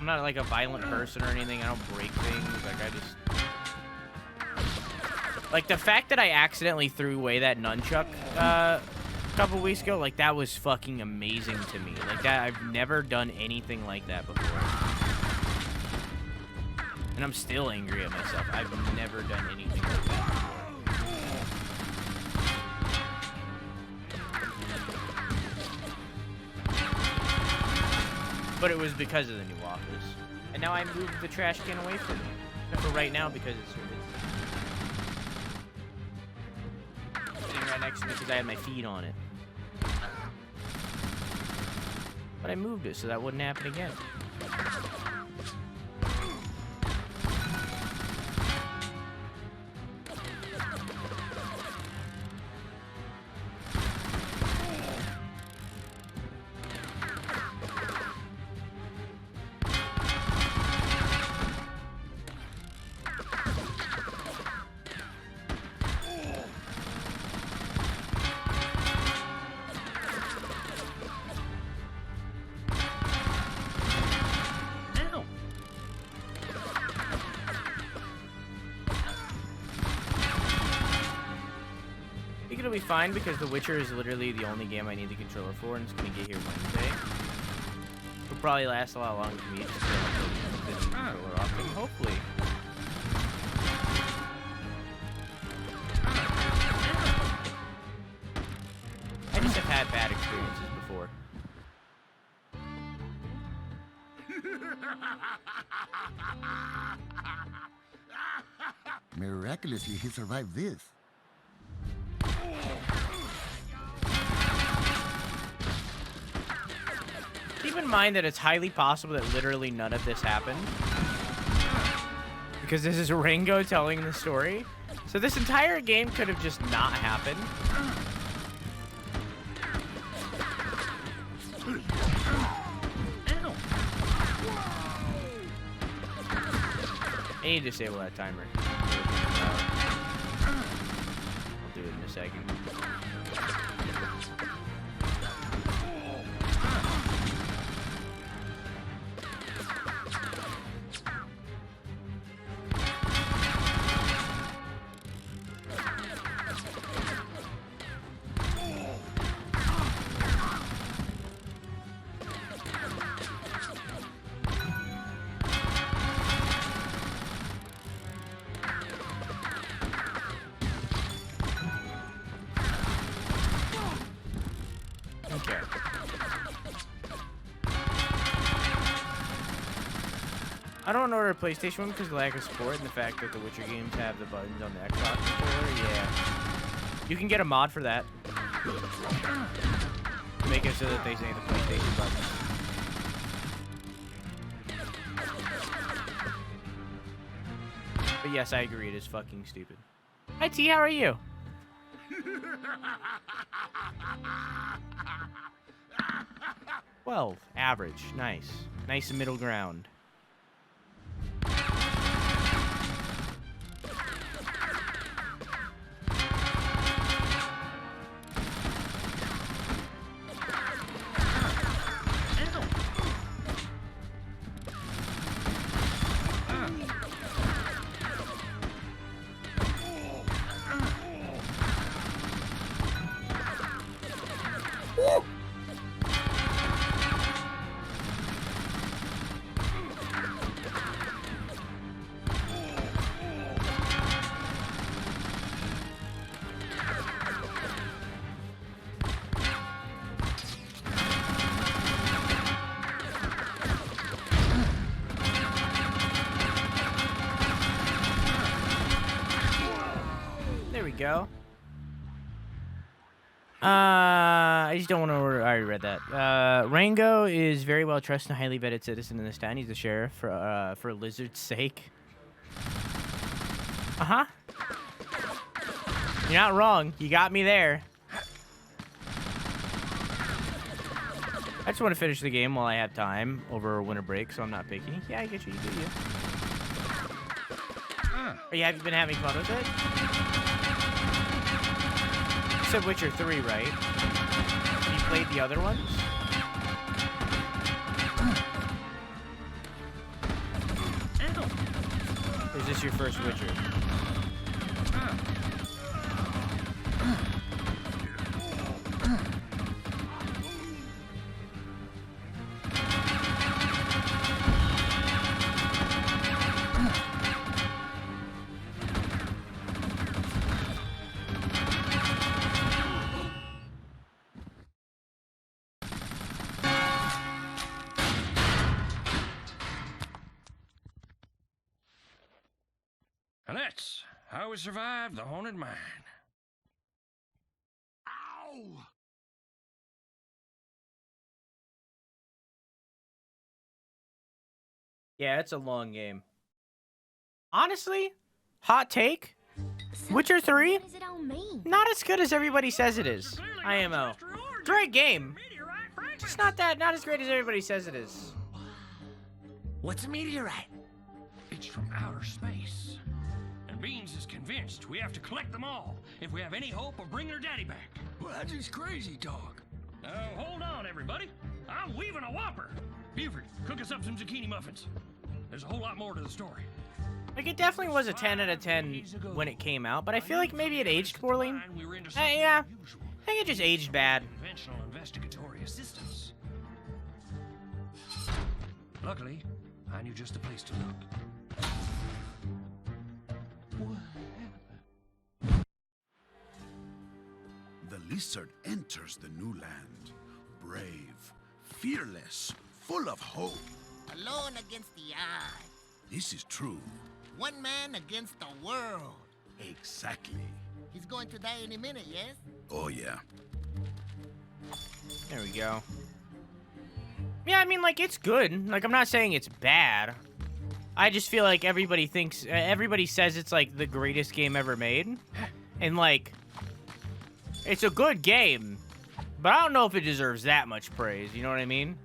not like a violent person or anything. I don't break things. Like, I just... Like, the fact that I accidentally threw away that nunchuck a couple weeks ago, like, that was fucking amazing to me. Like, that, I've never done anything like that before. And I'm still angry at myself. I've never done anything like that. But it was because of the new office. And now I moved the trash can away from me. Except for right now because it's sitting right next to me because I had my feet on it. But I moved it so that wouldn't happen again. It'll be fine because The Witcher is literally the only game I need the controller for, and it's gonna get here Wednesday. It'll probably last a lot longer for me just to get the controller off, and hopefully. I just have had bad experiences before. Miraculously, he survived this. Keep in mind that it's highly possible that literally none of this happened. Because this is Rango telling the story. So this entire game could have just not happened. I need to disable that timer. I'll do it in a second. Okay. I don't order a PlayStation one because of the lack of support and the fact that the Witcher games have the buttons on the Xbox controller. Yeah. You can get a mod for that. To make it so that they say the PlayStation buttons. But yes, I agree. It is fucking stupid. Hi, T. How are you? 12. Average. Nice. Nice middle ground. go. I just don't want to order. I already read that. Rango is very well trusted and highly vetted citizen in this town. He's the sheriff for Lizard's sake. Uh-huh. You're not wrong. You got me there. I just want to finish the game while I have time over winter break, so I'm not picky. Yeah, I get you. You do you. Have you been having fun with it? You said Witcher 3, right? Have you played the other ones? Or is this your first Witcher? And that's how we survived the haunted mine. Ow! Yeah, it's a long game. Honestly, hot take, Witcher 3, What does it all mean? not as good as everybody says it is. IMO. Great game. Just not as great as everybody says it is. What's a meteorite? It's from outer space. And Beans is convinced we have to collect them all if we have any hope of bringing her daddy back. Well, that's just crazy talk. Hold on, everybody. I'm weaving a whopper. Buford, cook us up some zucchini muffins. There's a whole lot more to the story. Like, it definitely was a 10 out of 10 when it came out, but I feel like maybe it aged poorly. Yeah, I think it just aged bad. Conventional investigatory assistance. Luckily, I knew just the place to look. The lizard enters the new land. Brave, fearless, full of hope. Alone against the odds. This is true. One man against the world. Exactly. He's going to die any minute, yes? Oh, yeah. There we go. Yeah, I mean, like, it's good. Like, I'm not saying it's bad. I just feel like everybody says it's, like, the greatest game ever made. And, like, it's a good game. But I don't know if it deserves that much praise, you know what I mean?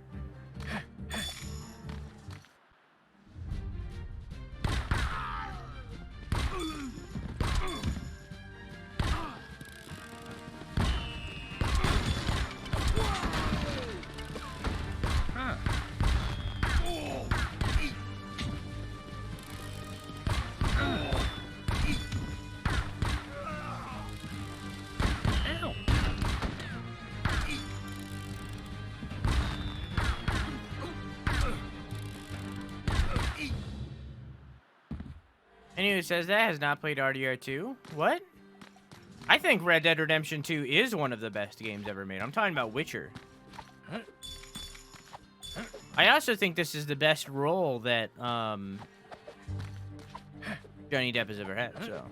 Anyone who says that has not played RDR2? What? I think Red Dead Redemption 2 is one of the best games ever made. I'm talking about Witcher. I also think this is the best role that Johnny Depp has ever had, so.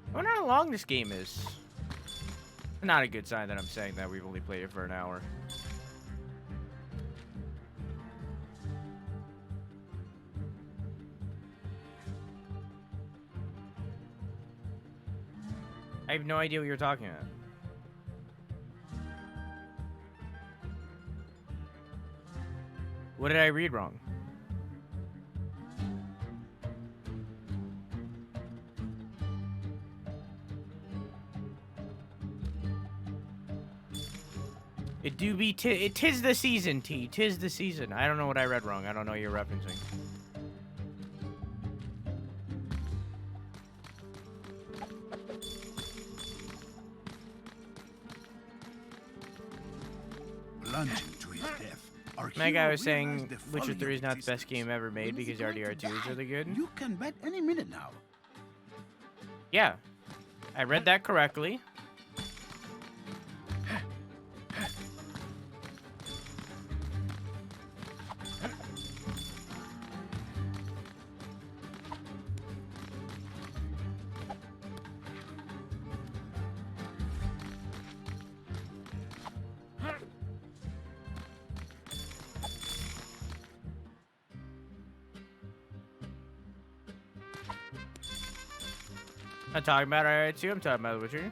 I wonder how long this game is. Not a good sign that I'm saying that we've only played it for an hour. I have no idea what you're talking about. What did I read wrong? It do be it tis the season, T. Tis the season. I don't know what I read wrong. I don't know what you're referencing. Plunging to his death. My guy was saying Witcher 3 is not the best game ever made because RDR2 is really good. You can bet any minute now. Yeah. I read that correctly. I'm talking about RDR2. I'm talking about The Witcher.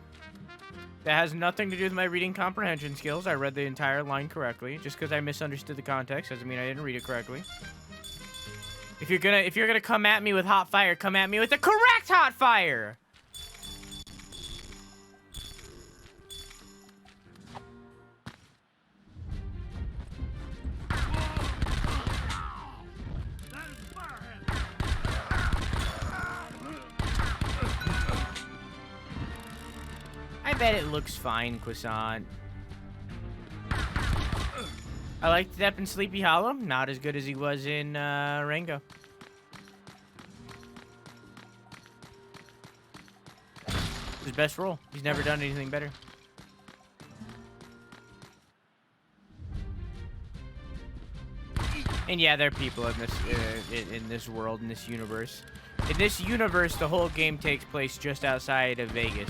That has nothing to do with my reading comprehension skills. I read the entire line correctly. Just because I misunderstood the context doesn't mean I didn't read it correctly. If you're gonna come at me with hot fire, come at me with the correct hot fire. I bet it looks fine, Croissant. I liked Depp in Sleepy Hollow. Not as good as he was in Rango. His best role. He's never done anything better. And yeah, there are people in this world, in this universe. In this universe, the whole game takes place just outside of Vegas.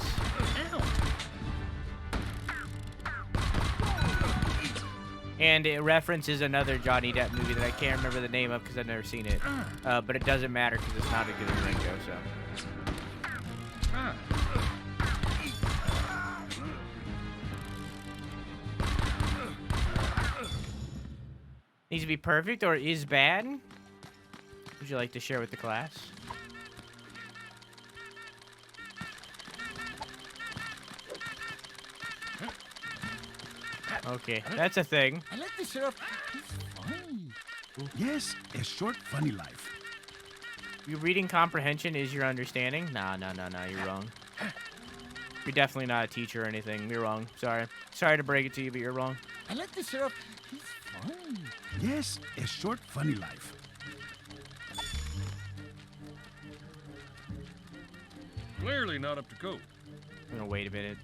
And it references another Johnny Depp movie that I can't remember the name of because I've never seen it. But it doesn't matter because it's not as good as Rango, so. Needs to be perfect or is bad? Would you like to share with the class? Okay, that's a thing. I like the sheriff. He's funny. Yes, a short, funny life. Your reading comprehension is your understanding? Nah, you're wrong. You're definitely not a teacher or anything. You're wrong. Sorry. Sorry to break it to you, but you're wrong. I like the sheriff. He's funny. Yes, a short, funny life. Clearly not up to code. I'm gonna wait a minute.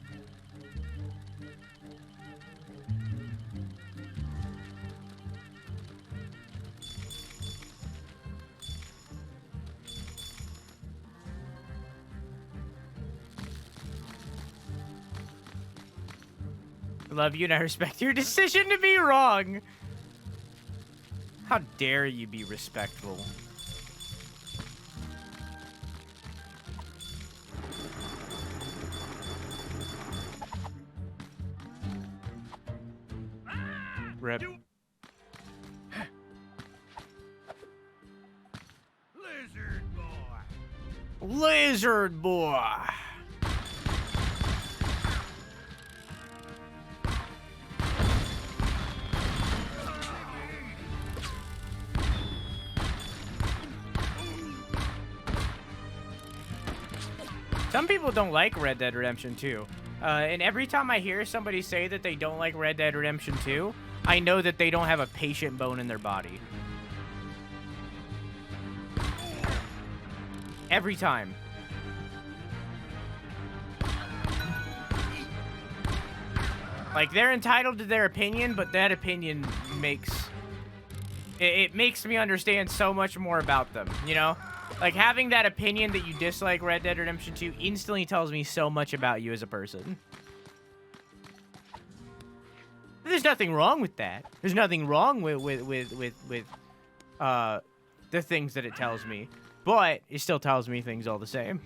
I love you and I respect your decision to be wrong. How dare you be respectful? Rip. Lizard boy. Lizard boy. Some people don't like Red Dead Redemption 2. And every time I hear somebody say that they don't like Red Dead Redemption 2, I know that they don't have a patient bone in their body. Every time. Like, they're entitled to their opinion, but that opinion makes... It makes me understand so much more about them, you know? Like, having that opinion that you dislike Red Dead Redemption 2 instantly tells me so much about you as a person. There's nothing wrong with that. There's nothing wrong with the things that it tells me. But it still tells me things all the same.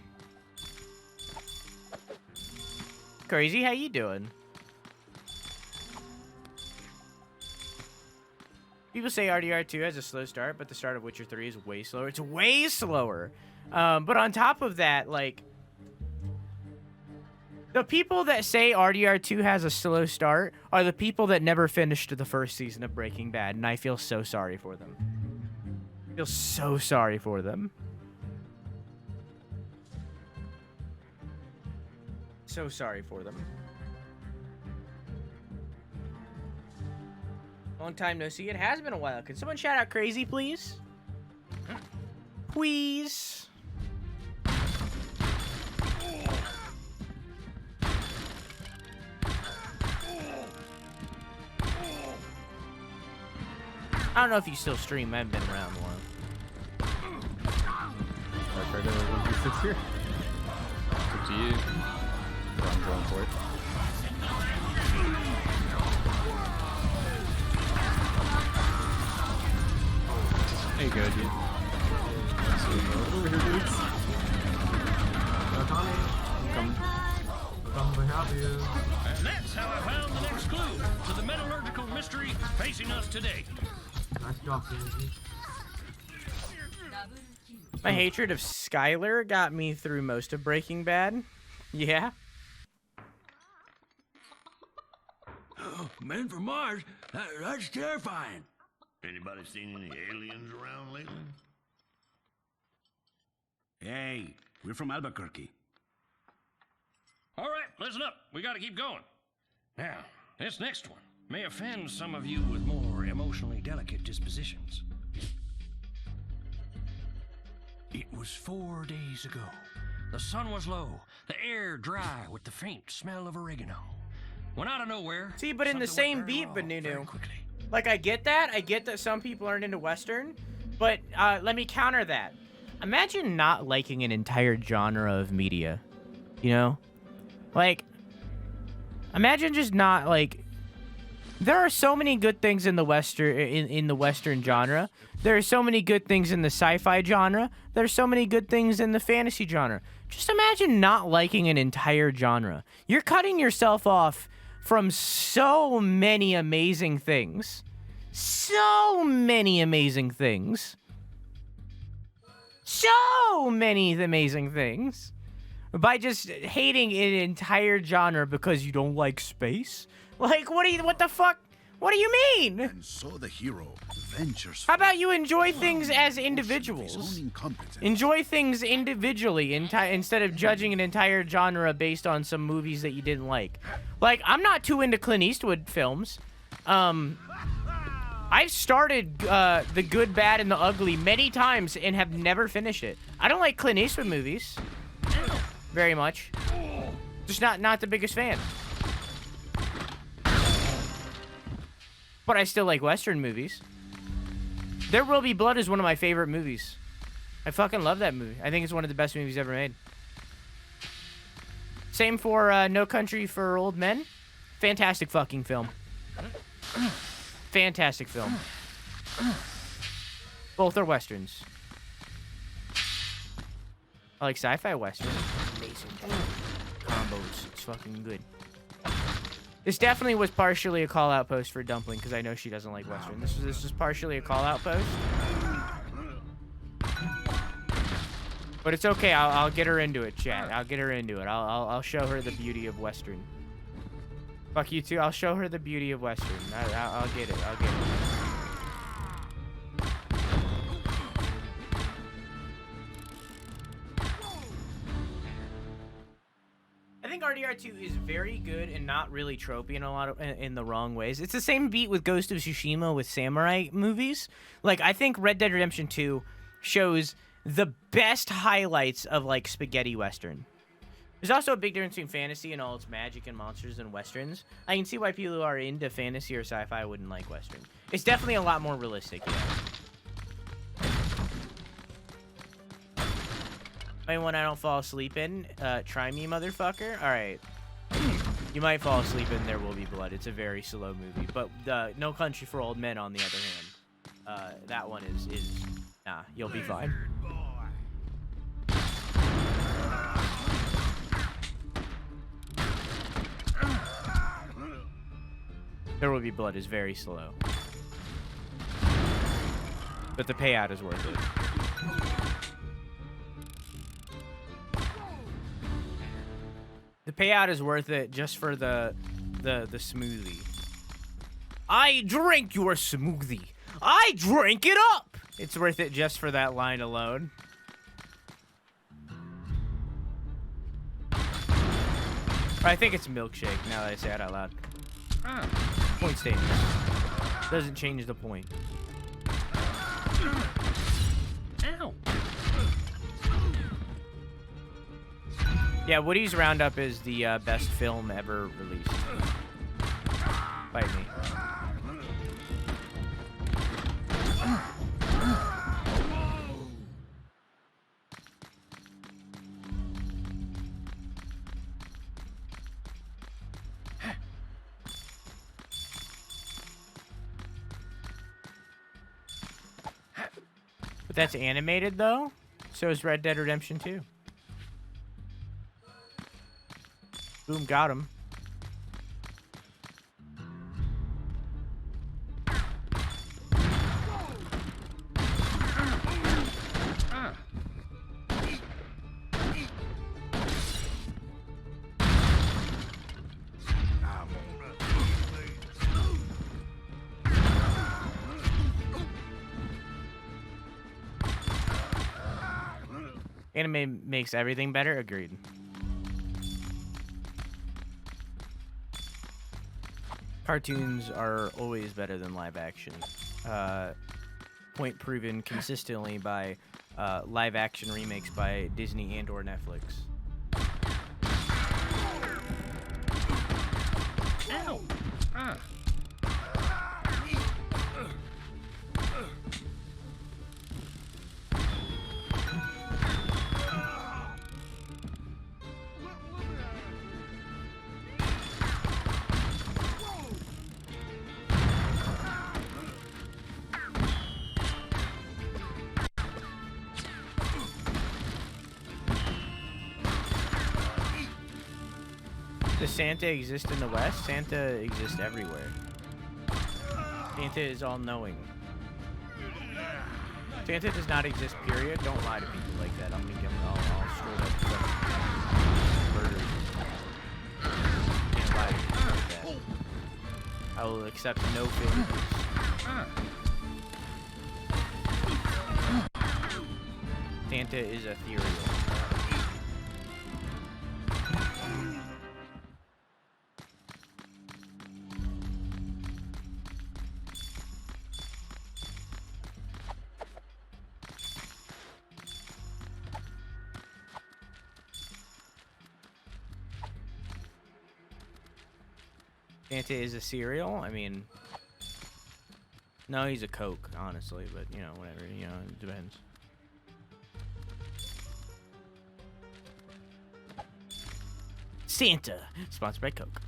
Crazy, how you doing? People say RDR2 has a slow start, but the start of Witcher 3 is way slower. It's way slower. But on top of that, like... The people that say RDR2 has a slow start are the people that never finished the first season of Breaking Bad, and I feel so sorry for them. I feel so sorry for them. So sorry for them. Long time no see. It has been a while. Can someone shout out Crazy, please? Please. I don't know if you still stream. I haven't been around a while. Right there, 1v6 here. It's up to you. I'm going for it. There you go, dude. Over here, dudes. No, Tommy. facing us today. My hatred of Skylar got me through most of Breaking Bad. Yeah. Oh, men from Mars? That's terrifying. Anybody seen any aliens around lately? Hey, we're from Albuquerque. All right, listen up. We gotta keep going. Now, this next one may offend some of you with more emotionally delicate dispositions. It was 4 days ago. The sun was low, the air dry with the faint smell of oregano. When out of nowhere... See, but in the same beat, Benunu. Like, I get that. I get that some people aren't into Western. But let me counter that. Imagine not liking an entire genre of media. You know? Like, imagine just not, like... There are so many good things in the Western genre. There are so many good things in the sci-fi genre. There are so many good things in the fantasy genre. Just imagine not liking an entire genre. You're cutting yourself off from so many amazing things. So many amazing things. So many amazing things. By just hating an entire genre because you don't like space? Like, what the fuck? What do you mean? And so the hero ventures. How about you enjoy things as individuals? Enjoy things individually instead of judging an entire genre based on some movies that you didn't like. Like, I'm not too into Clint Eastwood films. I've started The Good, Bad, and the Ugly many times and have never finished it. I don't like Clint Eastwood movies very much. Just not the biggest fan. But I still like Western movies. There Will Be Blood is one of my favorite movies. I fucking love that movie. I think it's one of the best movies ever made. Same for No Country for Old Men. Fantastic fucking film. Fantastic film. Both are Westerns. I like sci-fi Western. Amazing combos. It's fucking good. This definitely was partially a call-out post for Dumpling, because I know she doesn't like Western. This is partially a call-out post. But it's okay. I'll get her into it, chat. I'll get her into it. I'll show her the beauty of Western. Fuck you too. I'll show her the beauty of Western. I'll get it. I'll get it. I think RDR2 is very good and not really tropey in the wrong ways. It's the same beat with Ghost of Tsushima with samurai movies. Like, I think Red Dead Redemption 2 shows the best highlights of, like, spaghetti Western. There's also a big difference between fantasy and all its magic and monsters and Westerns. I can see why people who are into fantasy or sci-fi wouldn't like Western. It's definitely a lot more realistic, yeah. When I don't fall asleep in, try me, motherfucker. All right. You might fall asleep in There Will Be Blood. It's a very slow movie. But No Country for Old Men, on the other hand, that one is nah, you'll be fine. There Will Be Blood is very slow. But the payout is worth it. The payout is worth it just for the smoothie. I drank your smoothie. I drank it up. It's worth it just for that line alone. I think it's milkshake now that I say it out loud. Point statement. Doesn't change the point. Ow. Yeah, Woody's Roundup is the best film ever released. Bite me. But that's animated, though. So is Red Dead Redemption 2. Boom, got him. Anime makes everything better. Agreed. Cartoons are always better than live action. Point proven consistently by live action remakes by Disney and or Netflix. Ow! Ah. Does Santa exist in the West? Santa exists everywhere. Santa is all-knowing. Santa does not exist, period. Don't lie to people like that. I'm gonna give them all straight up murder. Can't lie to people like that. I will accept no favors. Santa is ethereal. Santa is a cereal? I mean, no, he's a Coke, honestly, but, you know, whatever, you know, it depends. Santa, sponsored by Coke.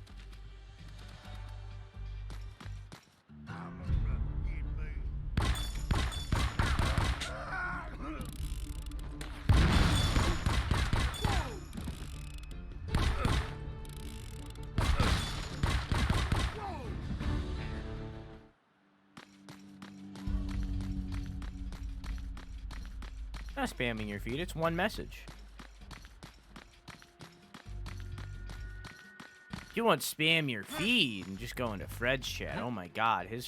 Not spamming your feed, it's one message. If you want to spam your feed and just go into Fred's chat, oh my god, his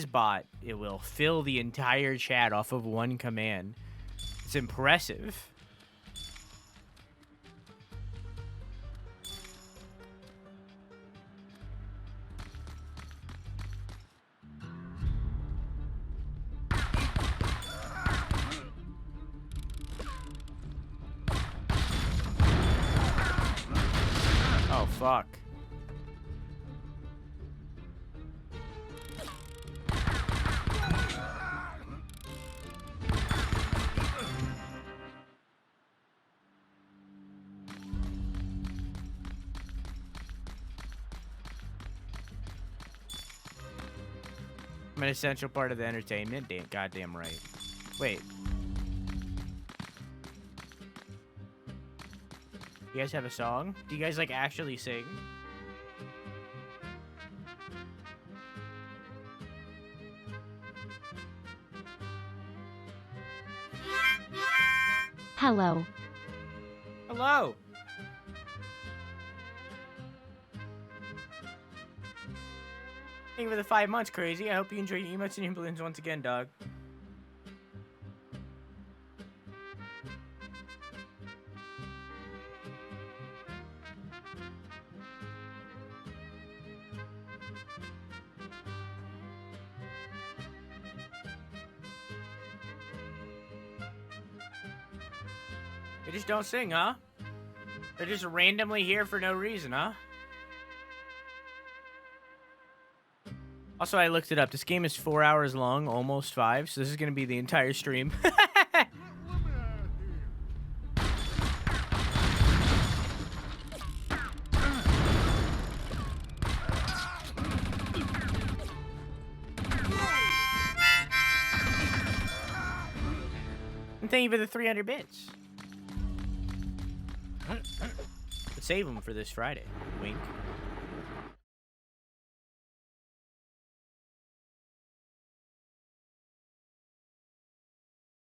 bot, it will fill the entire chat off of one command. It's impressive. Oh, fuck. I'm an essential part of the entertainment. Damn, goddamn right. Wait. You guys have a song? Do you guys, like, actually sing? Hello. Hello. Thank you for the 5 months, Crazy. I hope you enjoy your emotes and your balloons once again, dog. They just don't sing, huh? They're just randomly here for no reason, huh? Also, I looked it up. This game is 4 hours long, almost 5, so this is going to be the entire stream. And thank you for the 300 bits. But save them for this Friday. Wink.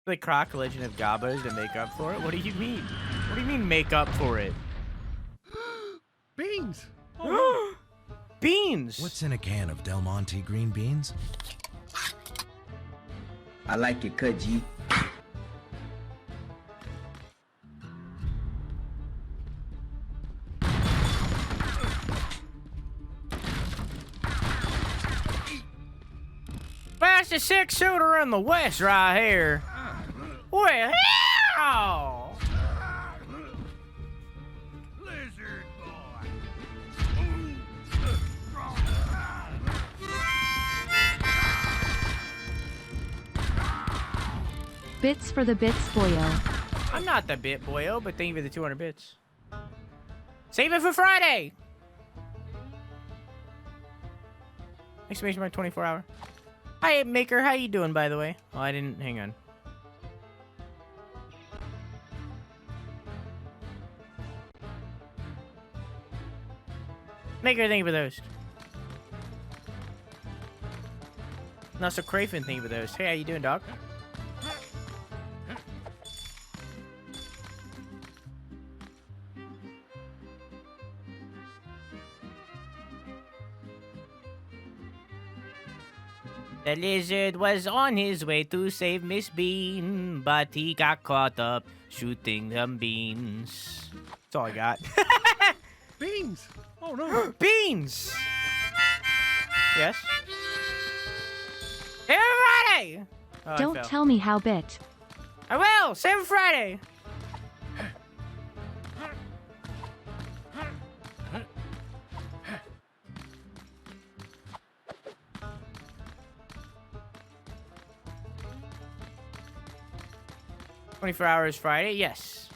Like Croc, Legend of Gabba to make up for it? What do you mean? What do you mean make up for it? Beans! Beans! What's in a can of Del Monte green beans? I like your cut, G. that's the six-shooter in the West right here. Well, hell! Lizard boy. Bits for the bits, boyo. I'm not the bit boyo, but thank you for the 200 bits. Save it for Friday! Exclamation mark 24 hour. Hi, Maker. How you doing, by the way? Oh, I didn't. Hang on. Maker, thank you for those. Not so Craven, thank you for those. Hey, how you doing, dog? The lizard was on his way to save Miss Bean, but he got caught up shooting them beans. That's all I got. Beans! Oh no! Beans! Yes? Save it Friday! Oh, Don't tell me how bit. I will! Save it Friday! "24 Hours Friday," yes.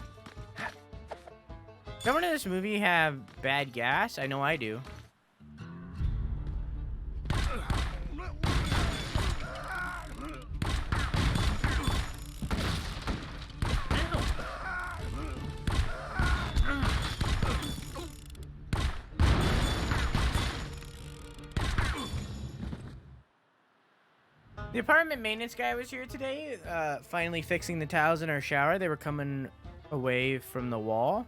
Remember when this movie have bad gas? I know I do. The apartment maintenance guy was here today, finally fixing the tiles in our shower. They were coming away from the wall.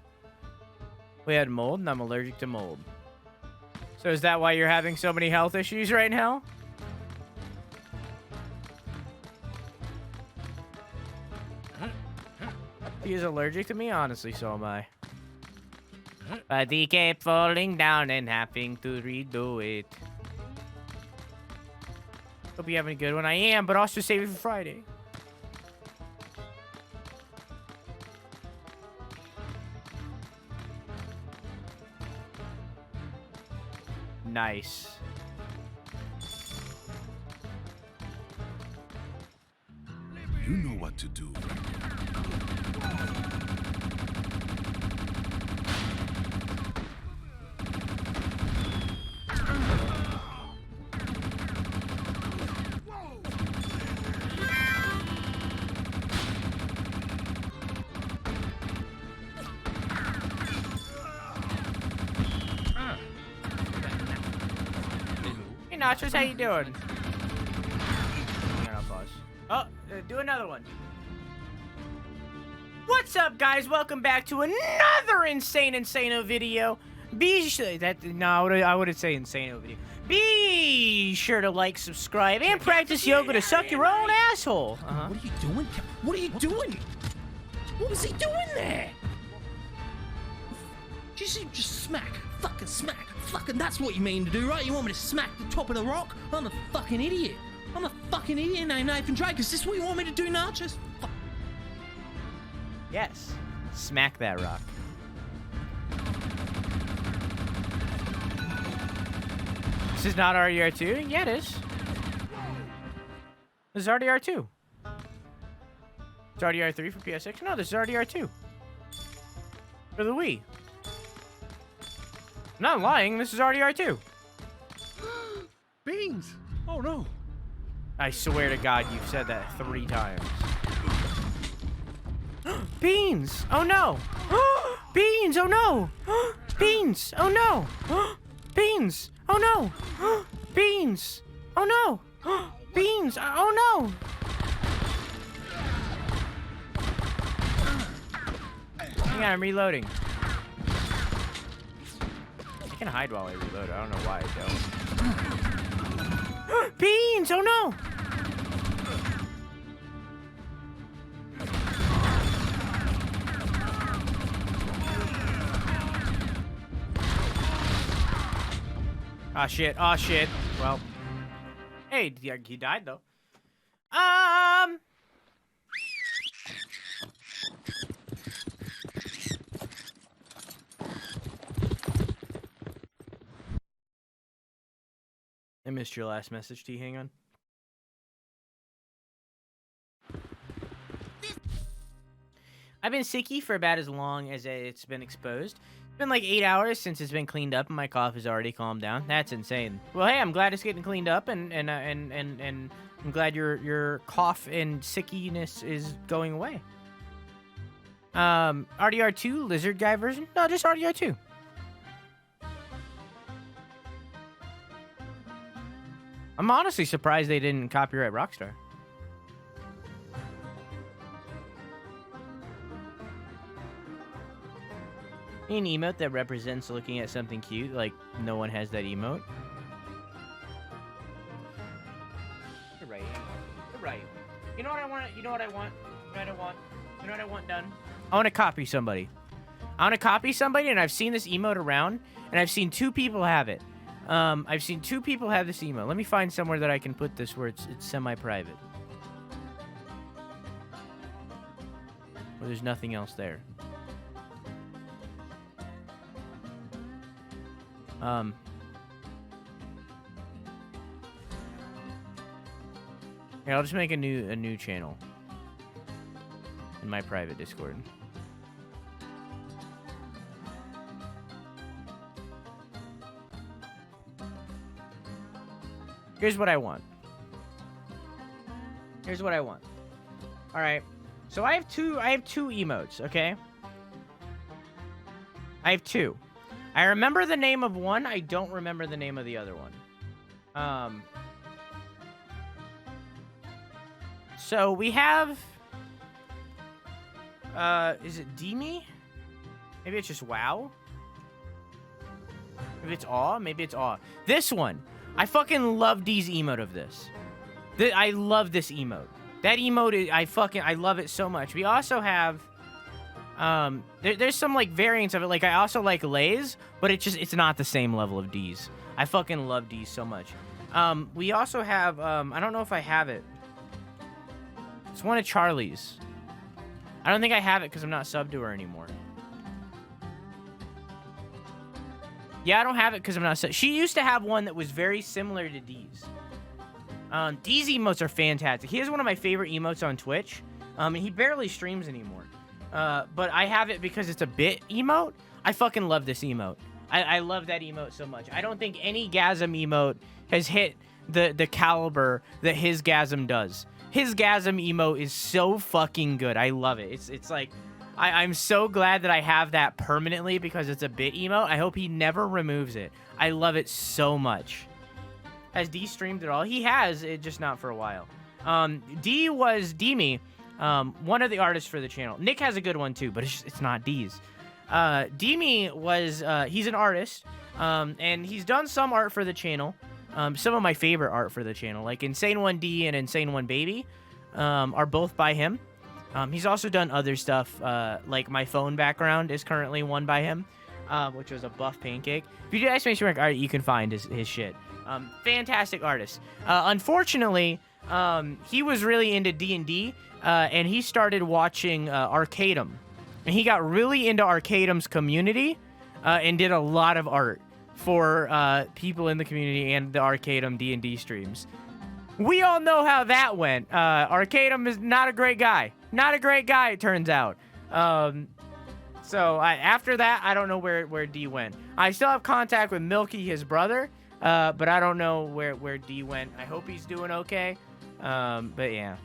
We had mold, and I'm allergic to mold. So is that why you're having so many health issues right now? He is allergic to me? Honestly, so am I. But he kept falling down and having to redo it. Hope you're having a good one. I am, but also save it for Friday. Nice. You know what to do. Hey, Nachos, how you doing? Hang on, I'll pause. Oh, do another one. What's up, guys? Welcome back to another Insano video. Be sure that I wouldn't say Insano video. Be sure to like, subscribe, and practice yoga to suck your own asshole. What are you doing? What are you doing? What was he doing there? Just smack. Fucking smack. Fucking that's what you mean to do, right? You want me to smack the top of the rock? I'm a fucking idiot. I'm a fucking idiot named Nathan Drake. Is this what you want me to do now? Just fuck. Yes. Smack that rock. This is not RDR2? Yeah, it is. This is RDR2. It's RDR3 for PS6? No, this is RDR2. For the Wii. I'm not lying, this is RDR2. Beans! Oh no! I swear to God, you've said that 3 times. Beans! Oh no! Beans! Oh no! Beans! Oh no! Beans! Oh no! Beans! Oh no! Beans! Oh no! Hang on, I'm reloading. I can hide while I reload. I don't know why I don't. Beans! Oh no! Ah shit, ah shit. Well. Hey, he died though. I missed your last message, T. Hang on. I've been sicky for about as long as it's been exposed. It's been like 8 hours since it's been cleaned up, and my cough has already calmed down. That's insane. Well, hey, I'm glad it's getting cleaned up, and I'm glad your cough and sickiness is going away. RDR2 lizard guy version? No, just RDR2. I'm honestly surprised they didn't copyright Rockstar. An emote that represents looking at something cute, like no one has that emote. You're right. You're right. You know what I want? You know what I want? You know what I want? You know what I want done? I want to copy somebody. I want to copy somebody, and I've seen this emote around, and I've seen 2 people have it. I've seen 2 people have this emote. Let me find somewhere that I can put this where it's semi-private. Where there's nothing else there. Here, I'll just make a new channel in my private Discord. Here's what I want. Here's what I want. All right. So I have two emotes, okay? I have 2. I remember the name of one. I don't remember the name of the other one. So we have... is it Demi? Maybe it's just WoW? Maybe it's Awe? Maybe it's Awe. This one. I fucking love D's emote of this. I love this emote. That emote, I love it so much. We also have... there's some like variants of it. Like I also like Lay's, but it's not the same level of D's. I fucking love D's so much. We also have I don't know if I have it. It's one of Charlie's. I don't think I have it because I'm not subbed to her anymore. Yeah, I don't have it because I'm not subbed. She used to have one that was very similar to D's. D's emotes are fantastic. He has one of my favorite emotes on Twitch. And he barely streams anymore. But I have it because it's a bit emote. I fucking love this emote. I love that emote so much. I don't think any Gasm emote has hit the caliber that his Gasm does. His Gasm emote is so fucking good. I love it. It's like, I'm so glad that I have that permanently because it's a bit emote. I hope he never removes it. I love it so much. Has D streamed at all? He has, it just not for a while. D was Demi. One of the artists for the channel. Nick has a good one too, but it's not D's. Demi was, he's an artist, and he's done some art for the channel. Some of my favorite art for the channel, like Insane 1D and Insane 1 Baby, are both by him. He's also done other stuff, like my phone background is currently one by him, which was a buff pancake. If you do exclamation art, you can find his shit. Fantastic artist. Unfortunately, he was really into D&D, and he started watching Arcadum. And he got really into Arcadum's community and did a lot of art for people in the community and the Arcadum D&D streams. We all know how that went. Arcadum is not a great guy. Not a great guy, it turns out. So after that, I don't know where D went. I still have contact with Milky, his brother, but I don't know where D went. I hope he's doing okay. But yeah.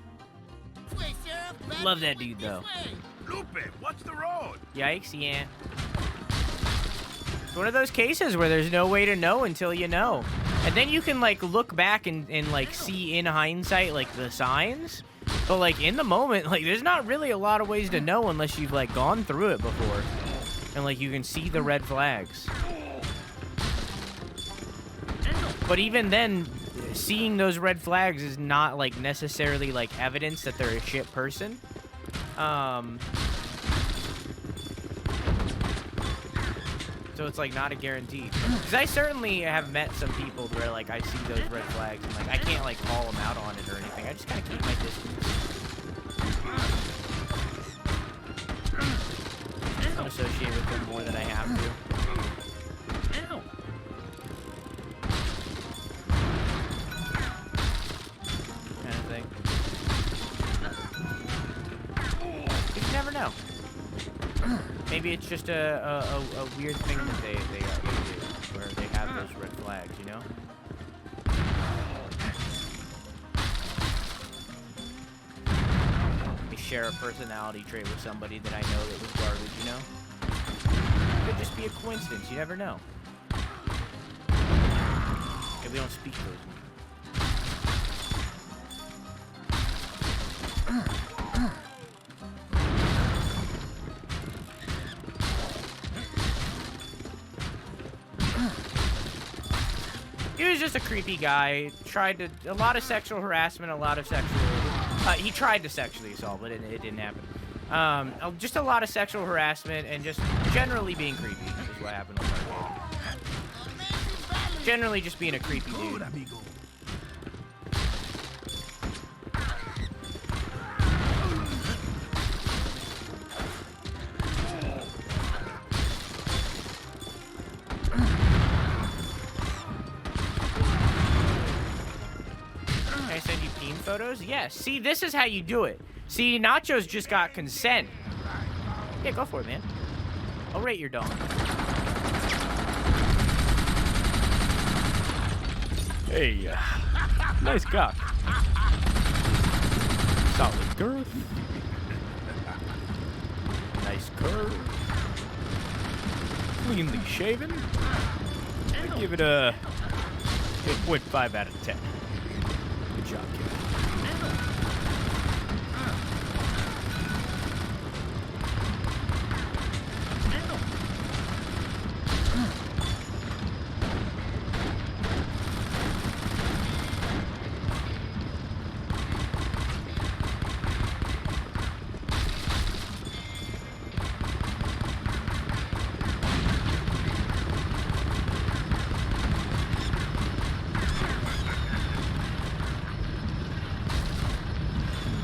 Love that dude, though. Lupe, what's the road? Yikes, yeah. It's one of those cases where there's no way to know until you know. And then you can, like, look back and like, see in hindsight, like, the signs. But, like, in the moment, like, there's not really a lot of ways to know unless you've, like, gone through it before. And, like, you can see the red flags. But even then, seeing those red flags is not, like, necessarily, like, evidence that they're a shit person. So it's like not a guarantee. Because I certainly have met some people where like I see those red flags and like I can't like call them out on it or anything. I just gotta keep my distance. I don't associate with them more than I have to. Ow. Kind of thing. You never know. Maybe it's just a weird thing that they do, where they have those red flags, you know? They share a personality trait with somebody that I know that was garbage, you know? Could just be a coincidence, you never know. Maybe we don't speak those. He was just a creepy guy. A lot of sexual harassment, a lot of sexual. He tried to sexually assault, but it didn't happen. Just a lot of sexual harassment and just generally being creepy is what happened with him. Generally just being a creepy dude. Photos? Yes. See, this is how you do it. See, Nacho's just got consent. Yeah, go for it, man. I'll rate your dog. Hey, nice cock. Solid girth. Nice curve. Cleanly shaven. I give it a 8.5 out of 10. Good job, kid.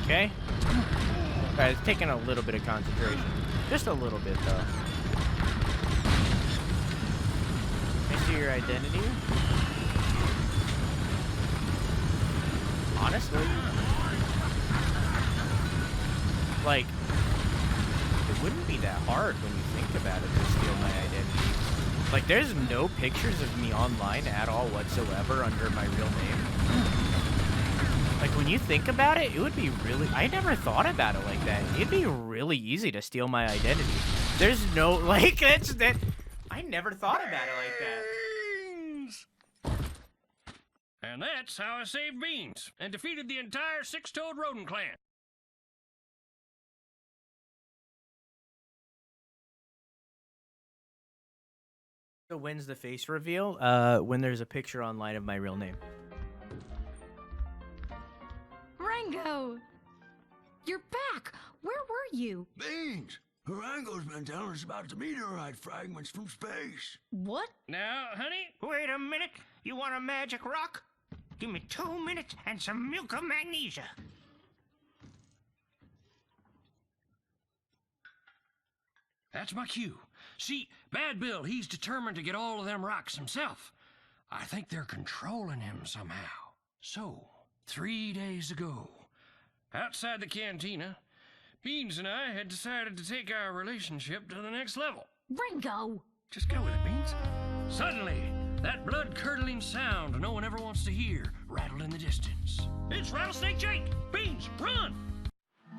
Okay. Alright, it's taking a little bit of concentration. Just a little bit, though. I see your identity. Honestly. Like, it wouldn't be that hard when you think about it to steal my identity. Like, there's no pictures of me online at all whatsoever under my real name. Like, when you think about it, it would be really... I never thought about it like that. It'd be really easy to steal my identity. There's no... Like, that... I never thought about it like that. And that's how I saved Beans and defeated the entire six-toed rodent clan. So when's the face reveal? When there's a picture online of my real name. Rango! You're back! Where were you? Beans! Rango's been telling us about the meteorite fragments from space. What? Now, honey? Wait a minute. You want a magic rock? Give me 2 minutes and some milk of magnesia. That's my cue. See, Bad Bill, he's determined to get all of them rocks himself. I think they're controlling him somehow. So, 3 days ago, outside the cantina, Beans and I had decided to take our relationship to the next level. Rango! Just go with it, Beans. Suddenly, that blood-curdling sound no one ever wants to hear rattled in the distance. It's Rattlesnake Jake! Beans, run!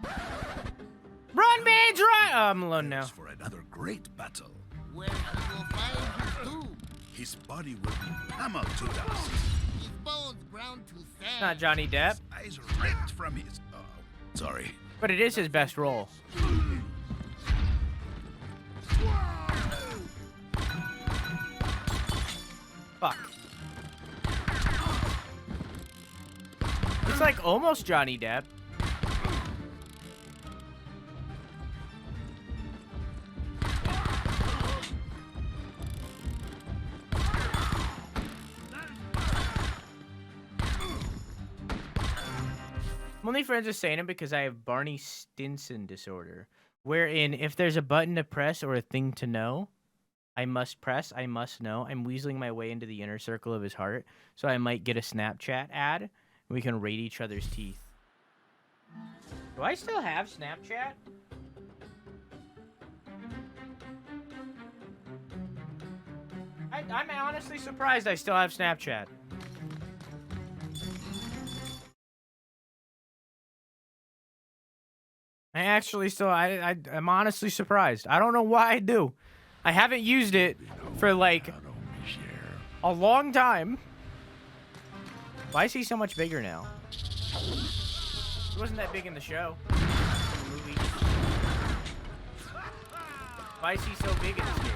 Run, Beans, run! Oh, I'm alone now. For another great battle. Where he will find his doom. His body will be hammered to dust. His bones ground to sand. Not Johnny Depp. His eyes ripped from his... Oh, sorry. But it is his best role. Fuck. It's like almost Johnny Depp. I'm only friends with Santa because I have Barney Stinson disorder, wherein if there's a button to press or a thing to know, I must press, I must know. I'm weaseling my way into the inner circle of his heart, so I might get a Snapchat ad, and we can rate each other's teeth. Do I still have Snapchat? I'm honestly surprised I still have Snapchat. I actually still, I'm honestly surprised. I don't know why I do. I haven't used it for like a long time. Why is he so much bigger now? He wasn't that big in the show. In the movie. Why is he so big in this game?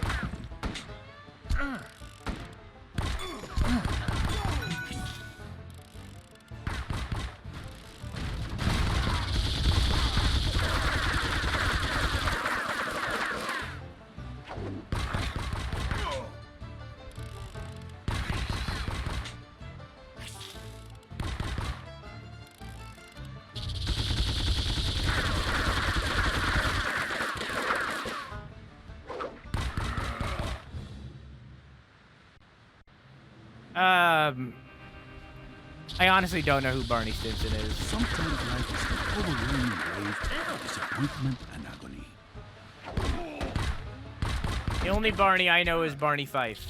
I honestly don't know who Barney Stinson is. Sometimes life is an overwhelming wave of disappointment and agony. The only Barney I know is Barney Fife.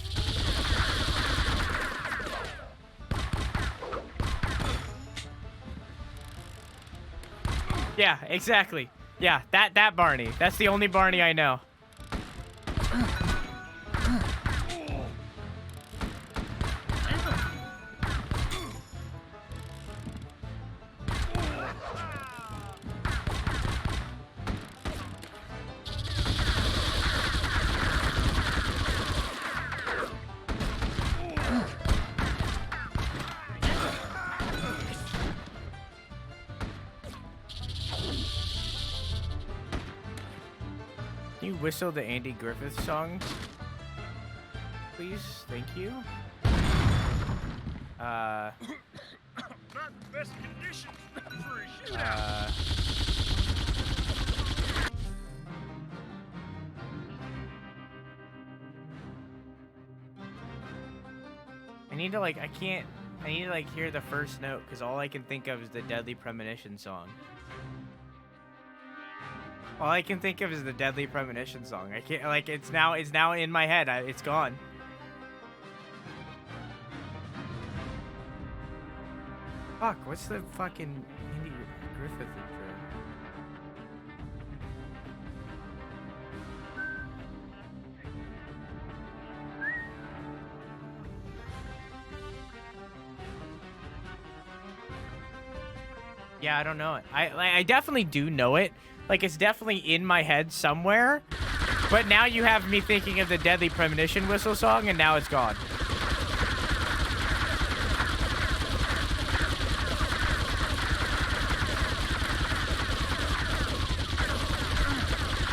Yeah, exactly. Yeah, that Barney. That's the only Barney I know. Can you whistle the Andy Griffith song, please? Thank you. Not the best conditions for a shootout. I need to hear the first note because all I can think of is the Deadly Premonition song. All I can think of is the Deadly Premonition song. I can't, like, it's now in my head. It's gone. Fuck, what's the fucking Andy Griffith intro? Yeah, I don't know it. I definitely do know it. Like, it's definitely in my head somewhere. But now you have me thinking of the Deadly Premonition whistle song, and now it's gone.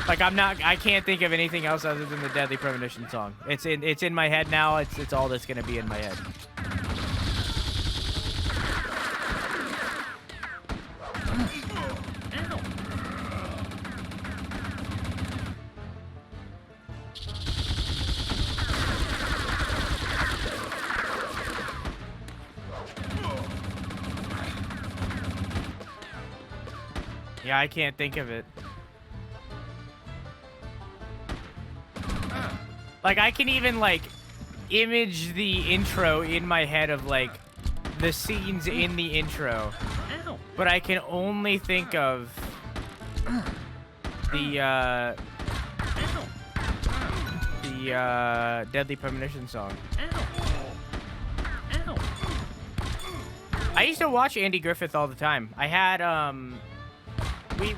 Like, I can't think of anything else other than the Deadly Premonition song. It's in my head now. It's all that's gonna be in my head. Yeah, I can't think of it. Like, I can even, like, image the intro in my head of, like, the scenes in the intro. But I can only think of the Deadly Premonition song. I used to watch Andy Griffith all the time. I had,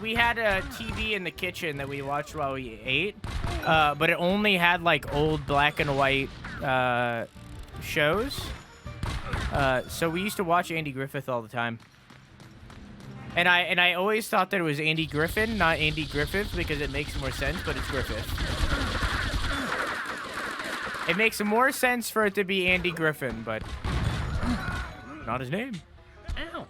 we had a TV in the kitchen that we watched while we ate, but it only had like old black and white shows. So we used to watch Andy Griffith all the time. And I always thought that it was Andy Griffin, not Andy Griffith, because it makes more sense, but it's Griffith. It makes more sense for it to be Andy Griffin, but not his name. Ow.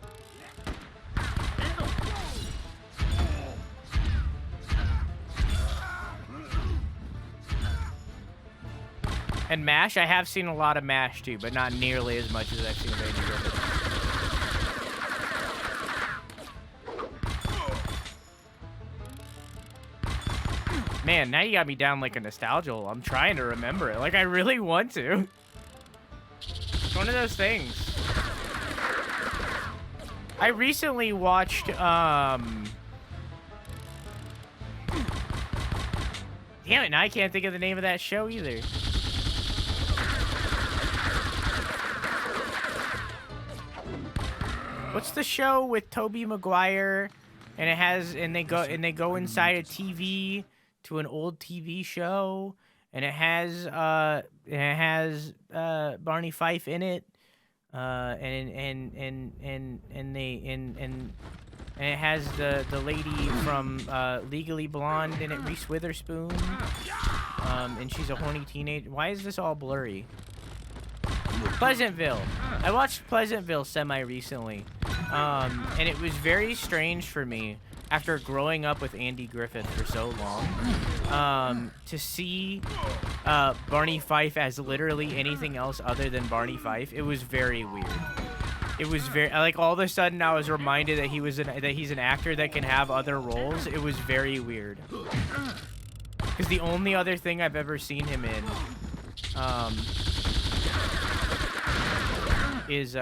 And MASH, I have seen a lot of MASH too, but not nearly as much as I've seen of Andy Griffith. Man, now you got me down like a nostalgia hole. I'm trying to remember it. Like, I really want to. It's one of those things. I recently watched, damn it, now I can't think of the name of that show either. What's the show with Tobey Maguire and they go inside a TV to an old TV show and it has Barney Fife in it, and it has the lady from Legally Blonde in it, Reese Witherspoon, and she's a horny teenager. Why is this all blurry? Pleasantville. I watched Pleasantville semi-recently, and it was very strange for me after growing up with Andy Griffith for so long, to see Barney Fife as literally anything else other than Barney Fife. It was very weird. It was very, like, all of a sudden I was reminded that he's an actor that can have other roles. It was very weird. Because the only other thing I've ever seen him in, is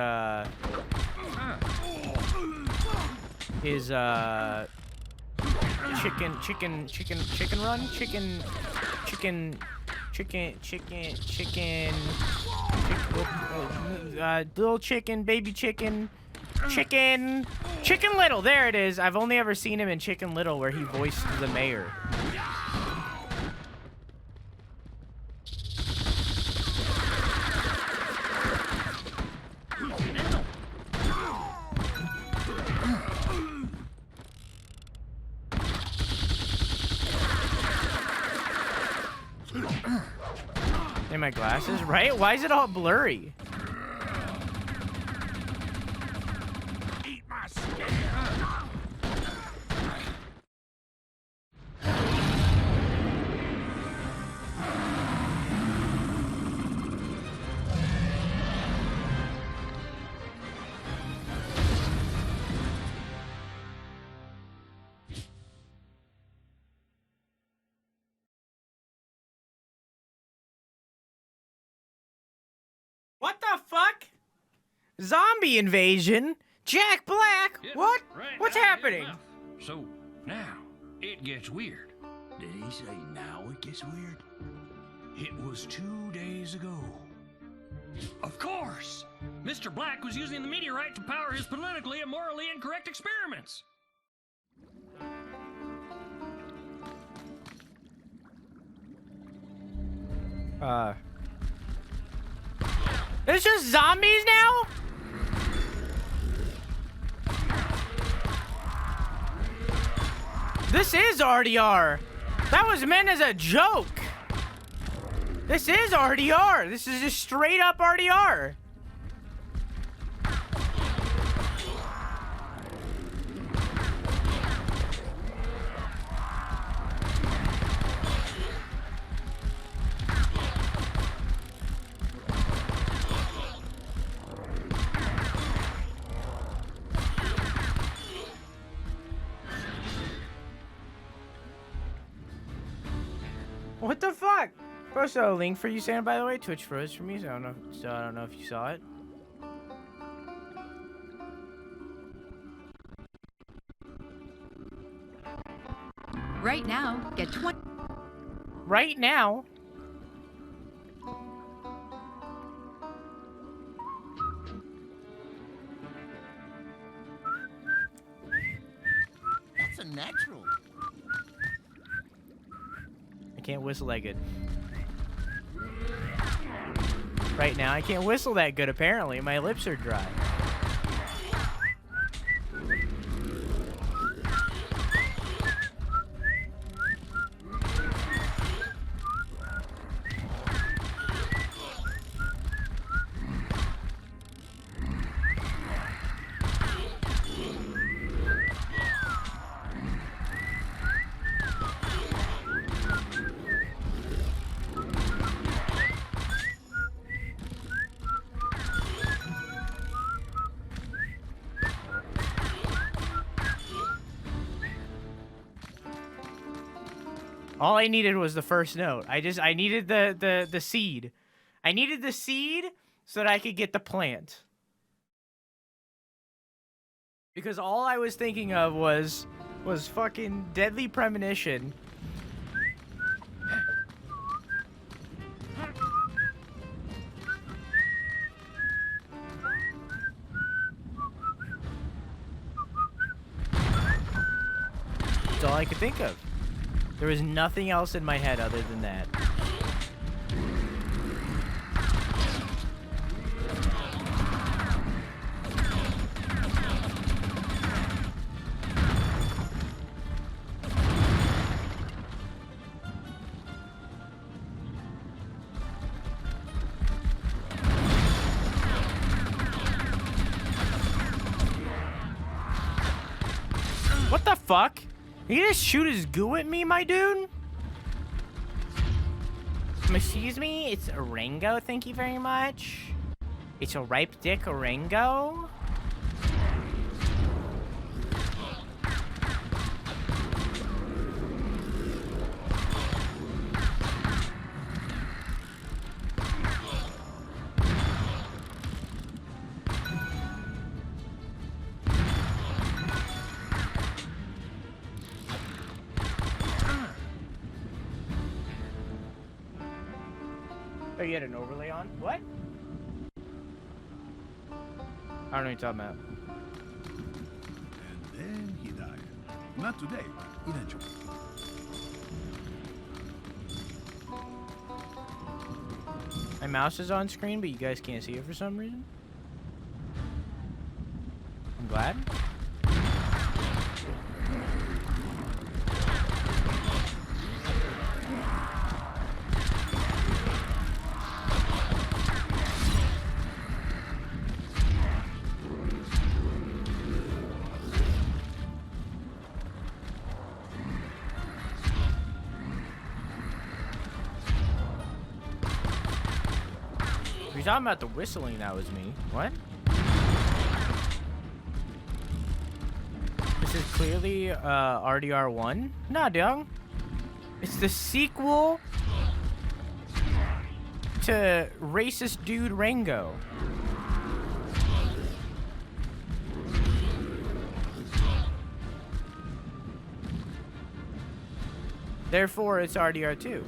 little chicken, baby chicken, Chicken Little. There it is. I've only ever seen him in Chicken Little where he voiced the mayor. In my glasses, right? Why is it all blurry? Eat my skin. What the fuck? Zombie invasion? Jack Black? What? What's happening? So now it gets weird. Did he say now it gets weird? It was 2 days ago. Of course! Mr. Black was using the meteorite to power his politically and morally incorrect experiments. It's just zombies now? This is RDR. That was meant as a joke. This is RDR. This is just straight up RDR. What the fuck? Post a link for you, Sam, by the way. Twitch froze for me, so I don't know if you saw it. Right now, get 20. Right now? That's a natural. I can't whistle that good. Right now, I can't whistle that good, apparently. My lips are dry. All I needed was the first note. I needed the seed. I needed the seed so that I could get the plant. Because all I was thinking of was fucking deadly premonition. That's all I could think of. There was nothing else in my head other than that. What the fuck? You just shoot his goo at me, my dude? Excuse me? It's a Rango, thank you very much. It's a ripe dick Rango. Oh, you had an overlay on? What? I don't know what you're talking about. And then he died. Not today, but eventually. My mouse is on screen, but you guys can't see it for some reason. I'm glad. You're talking about the whistling, that was me. What? This is clearly RDR1? Nah, dog. It's the sequel to racist dude Rango. Therefore, it's RDR2.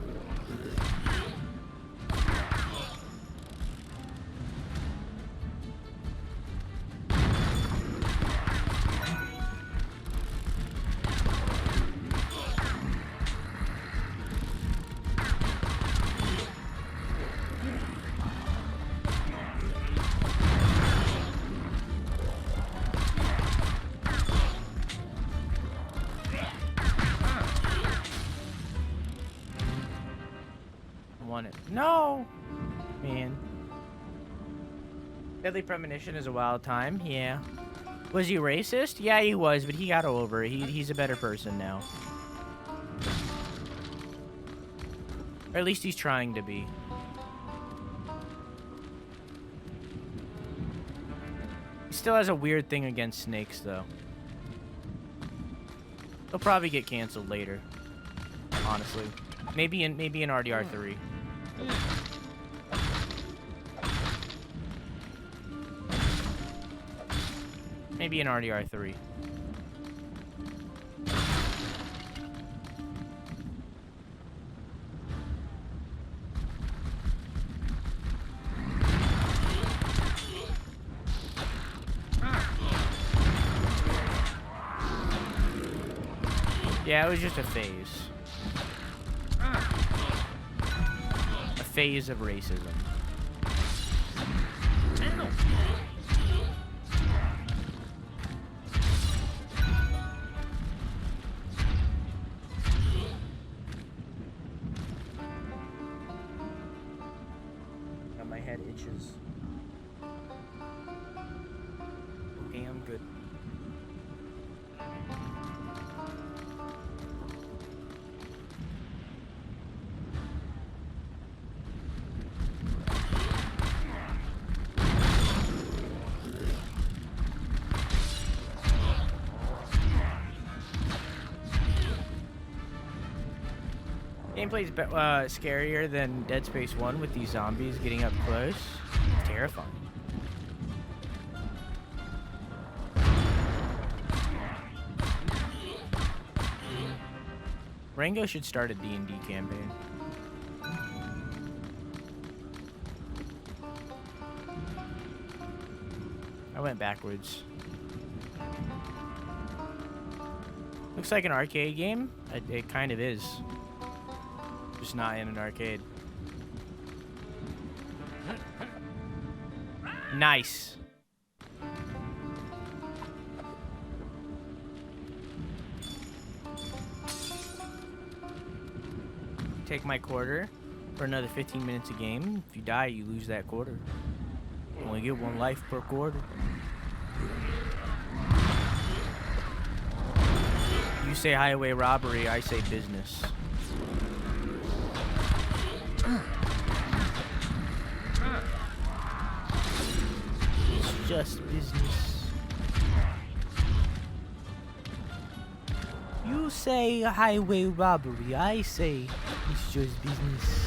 No! Man. Deadly Premonition is a wild time, yeah. Was he racist? Yeah, he was, but he got over it. He's a better person now. Or at least he's trying to be. He still has a weird thing against snakes, though. He'll probably get canceled later. Honestly. Maybe in RDR3. Maybe in RDR3. Yeah, it was just a phase. A phase of racism. Now my head itches. Okay, I'm good. Gameplay's scarier than Dead Space 1 with these zombies getting up close. It's terrifying. Rango should start a D&D campaign. I went backwards. Looks like an arcade game. It kind of is. Just not in an arcade. Nice. Take my quarter for another 15 minutes a game. If you die, you lose that quarter. You only get 1 life per quarter. You say highway robbery, I say business. It's just business. You say highway robbery, I say it's just business.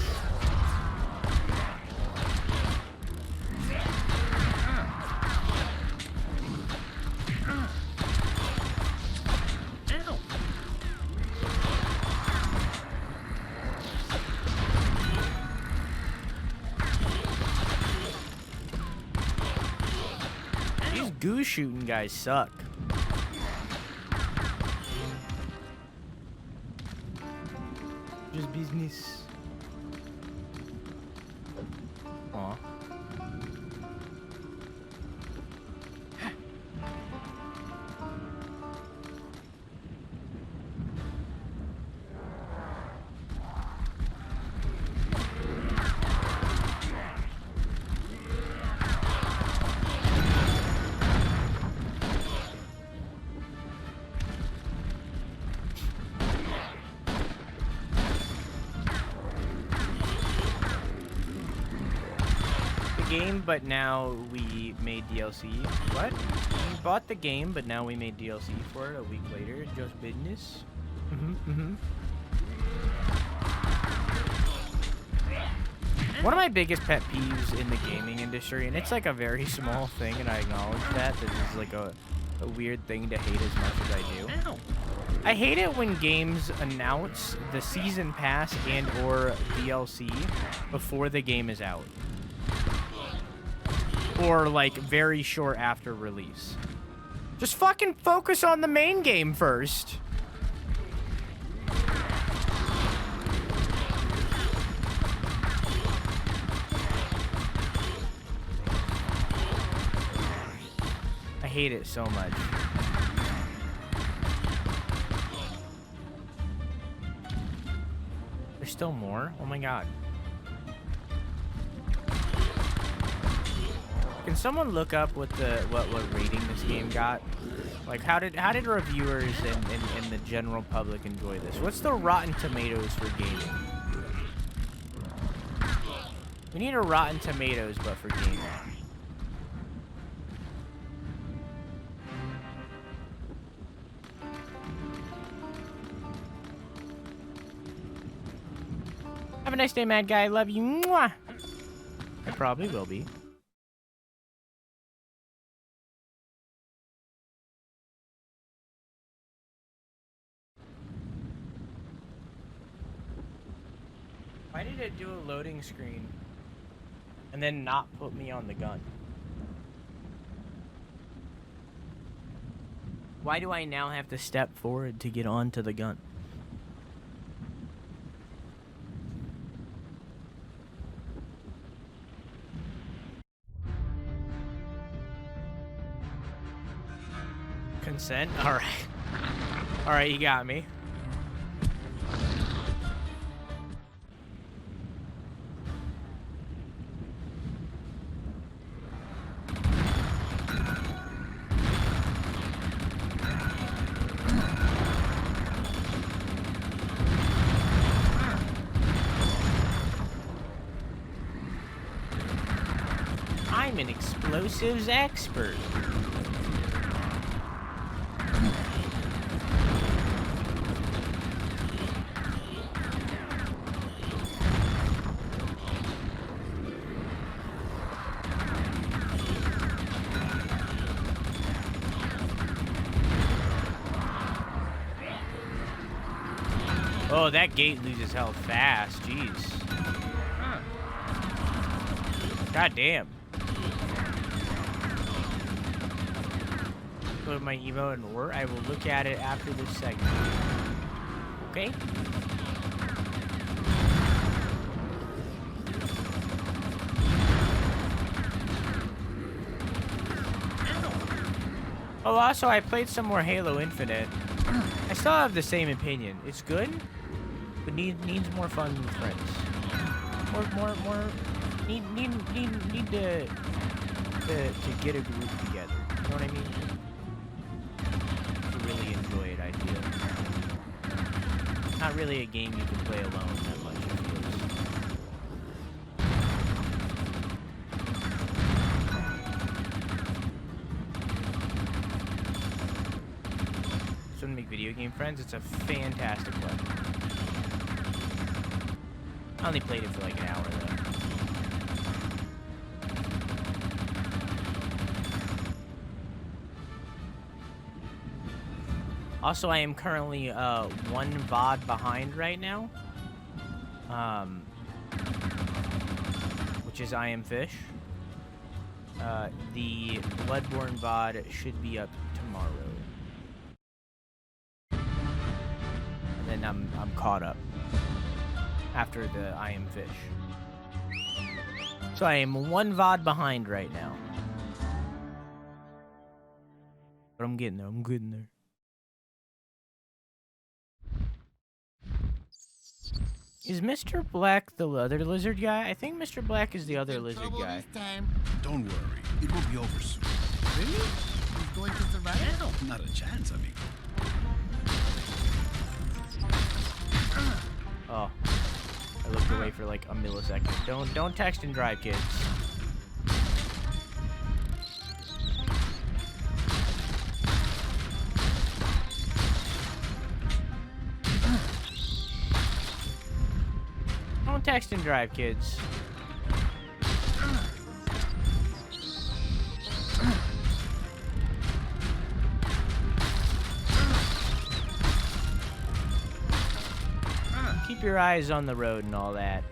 These goo shooting guys suck. Just business. Aw. Game, but now we made DLC. What? We bought the game, but now we made DLC for it a week later. Just business. One of my biggest pet peeves in the gaming industry, and it's like a very small thing, and I acknowledge that this is like a weird thing to hate as much as I do. Ow. I hate it when games announce the season pass and or DLC before the game is out. Or like very short after release. Just fucking focus on the main game first. I hate it so much. There's still more? Oh my god. Can someone look up what rating this game got? Like how did reviewers and the general public enjoy this? What's the Rotten Tomatoes for gaming? We need a Rotten Tomatoes but for gaming. Have a nice day, mad guy. Love you. Mwah. I probably will be. Why did it do a loading screen and then not put me on the gun? Why do I now have to step forward to get onto the gun? Consent? Alright. Alright, you got me. I'm an explosives expert. Oh, that gate loses health fast. Jeez. God damn. Go to my emo and war. I will look at it after this segment. Okay? Oh, also, I played some more Halo Infinite. I still have the same opinion. It's good, but needs more fun with friends. More. Need to get a group together. You know what I mean? To really enjoy it, I feel. Not really a game you can play alone that much. It feels. So to make video game friends, it's a fantastic weapon. I only played it for like an hour though. Also, I am currently one VOD behind right now, which is I Am Fish. The Bloodborne VOD should be up tomorrow, and then I'm caught up after the I Am Fish. So I am one VOD behind right now, but I'm getting there. I'm getting there. Is Mr. Black the other lizard guy? I think Mr. Black is the other lizard guy. Don't worry, it will be over soon. Really? He's going to survive? Not a chance, amigo. Oh, I looked away for like a millisecond. Don't text and drive, kids. Don't text and drive, kids. Keep your eyes on the road and all that.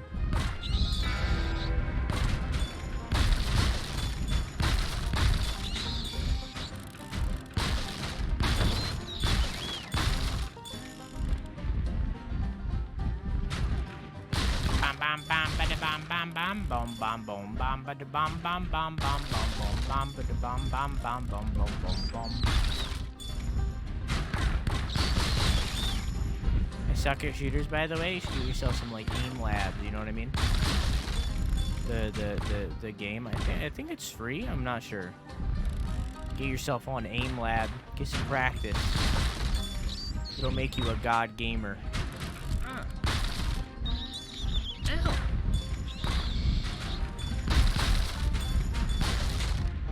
Bam bam bam bam bam bam bam bam bam bam bam bam bam bam bam bam bam bam. I suck at shooters, by the way. You should do yourself some like aim labs. You know what I mean? The game. I think it's free. I'm not sure. Get yourself on aim lab. Get some practice. It'll make you a god gamer.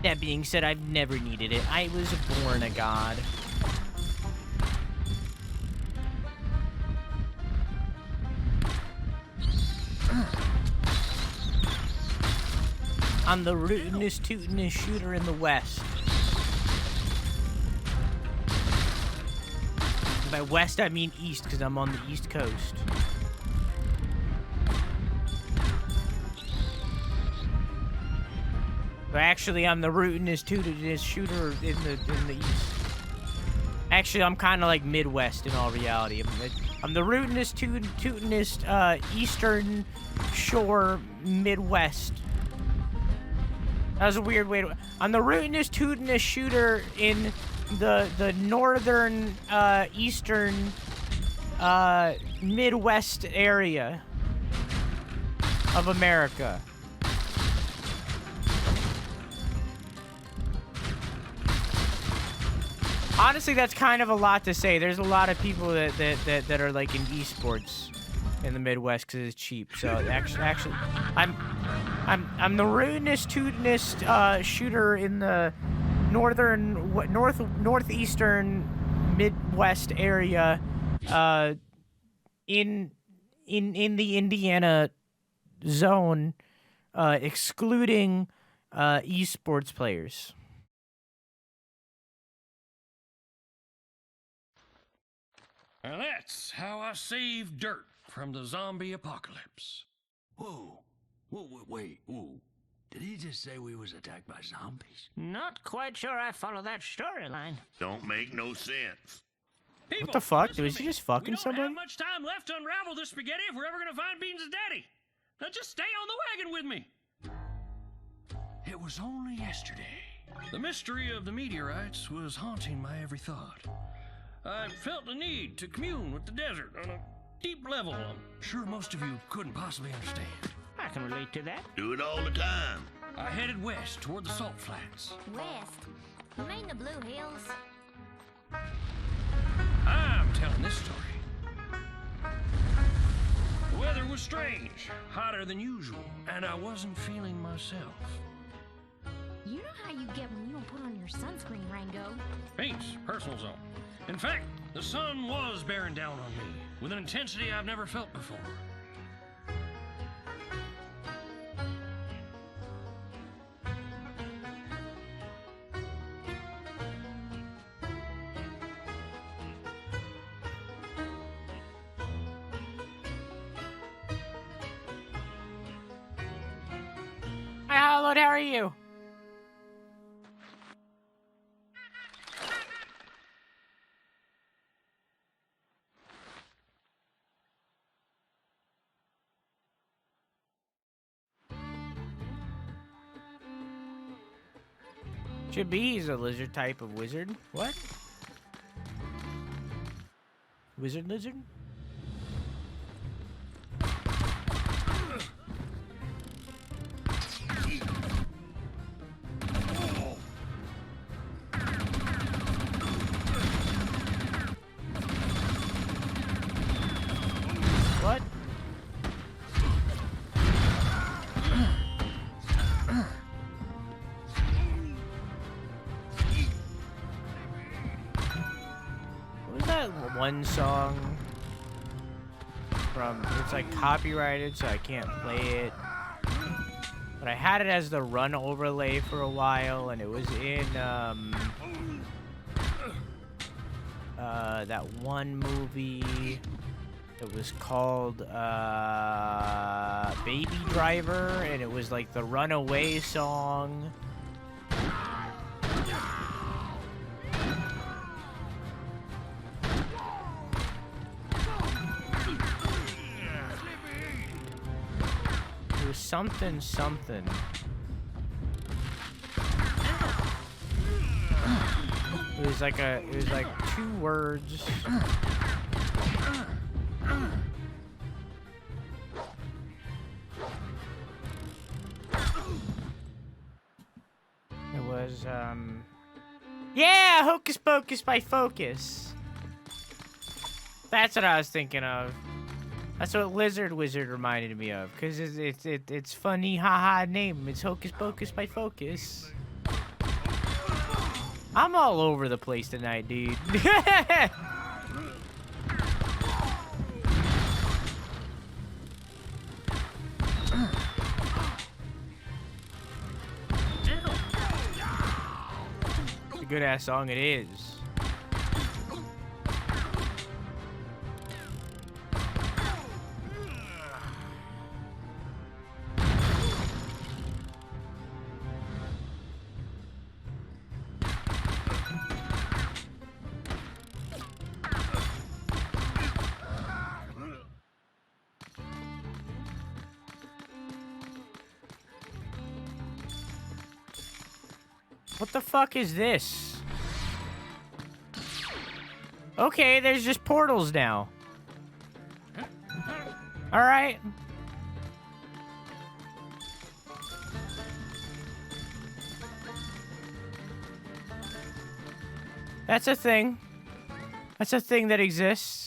That being said, I've never needed it. I was born a god. I'm the rootinest, tootinest shooter in the West. By West, I mean East, because I'm on the East Coast. But actually, I'm the rootinest, tootinest shooter in the East. Actually, I'm kind of like Midwest in all reality. I'm the rootinest, tootinest Eastern Shore Midwest. That was a weird way to... I'm the rootinest, tootinest shooter in the northern, eastern, Midwest area of America. Honestly, that's kind of a lot to say. There's a lot of people that are like in esports in the Midwest because it's cheap. So actually, I'm the rootinest, tootinest shooter in the northeastern Midwest area, in the Indiana zone, excluding esports players. And that's how I saved dirt from the zombie apocalypse. Whoa. Wait. Whoa. Did he just say we was attacked by zombies? Not quite sure I follow that storyline. Don't make no sense. What the fuck? Was he just fucking We don't somebody? have much time left to unravel this spaghetti if we're ever gonna find Beans' daddy. Now just stay on the wagon with me. It was only yesterday. The mystery of the meteorites was haunting my every thought. I felt the need to commune with the desert on a deep level I'm sure most of you couldn't possibly understand. I can relate to that. Do it all the time. I headed west toward the salt flats. West? You mean the Blue Hills? I'm telling this story. The weather was strange, hotter than usual, and I wasn't feeling myself. You know how you get when you don't put on your sunscreen, Rango? Feats, personal zone. In fact, the sun was bearing down on me with an intensity I've never felt before. Hi, Hollowed, how are you? Should be, he's a lizard type of wizard. What? Wizard lizard? What? What was that one song from? It's like copyrighted, so I can't play it. But I had it as the run overlay for a while, and it was in that one movie. It was called Baby Driver, and it was like the Runaway song. It was something. It was like two words. It was, yeah, Hocus Pocus by Focus. That's what I was thinking of. That's what Lizard Wizard reminded me of, cause it's funny, haha name. It's Hocus Pocus by Focus. I'm all over the place tonight, dude. It's a good ass song, it is. What the fuck is this? Okay, there's just portals now. Alright. That's a thing. That's a thing that exists.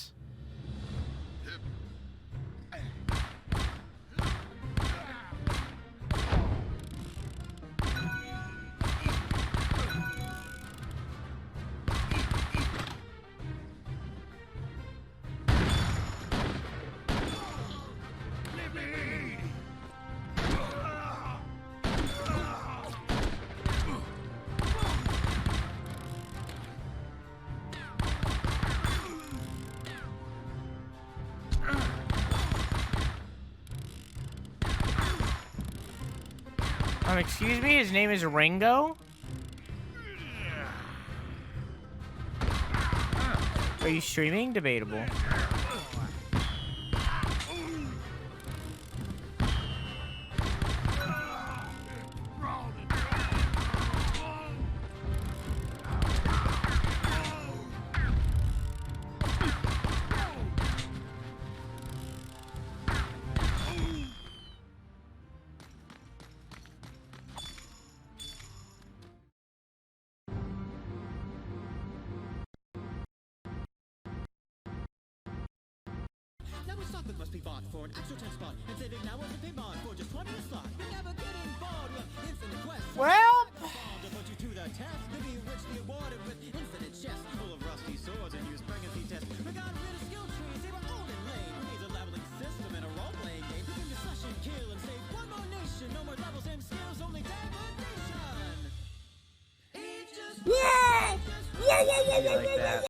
Excuse me, his name is Rango? Are you streaming? Debatable. Now we stock that must be bought for an extra 10 spot and saving now as a pay bond for just 20 a slot. You're never getting bored with infinite quest. Well, to put you to the test, to be richly awarded with infinite chests full of rusty swords and use pregnancy tests. We got rid of skill trees, they were old and lame. We need a leveling system and a role-playing game. We can just slash and kill and save one more nation. No more levels and skills, only degradation. I like that.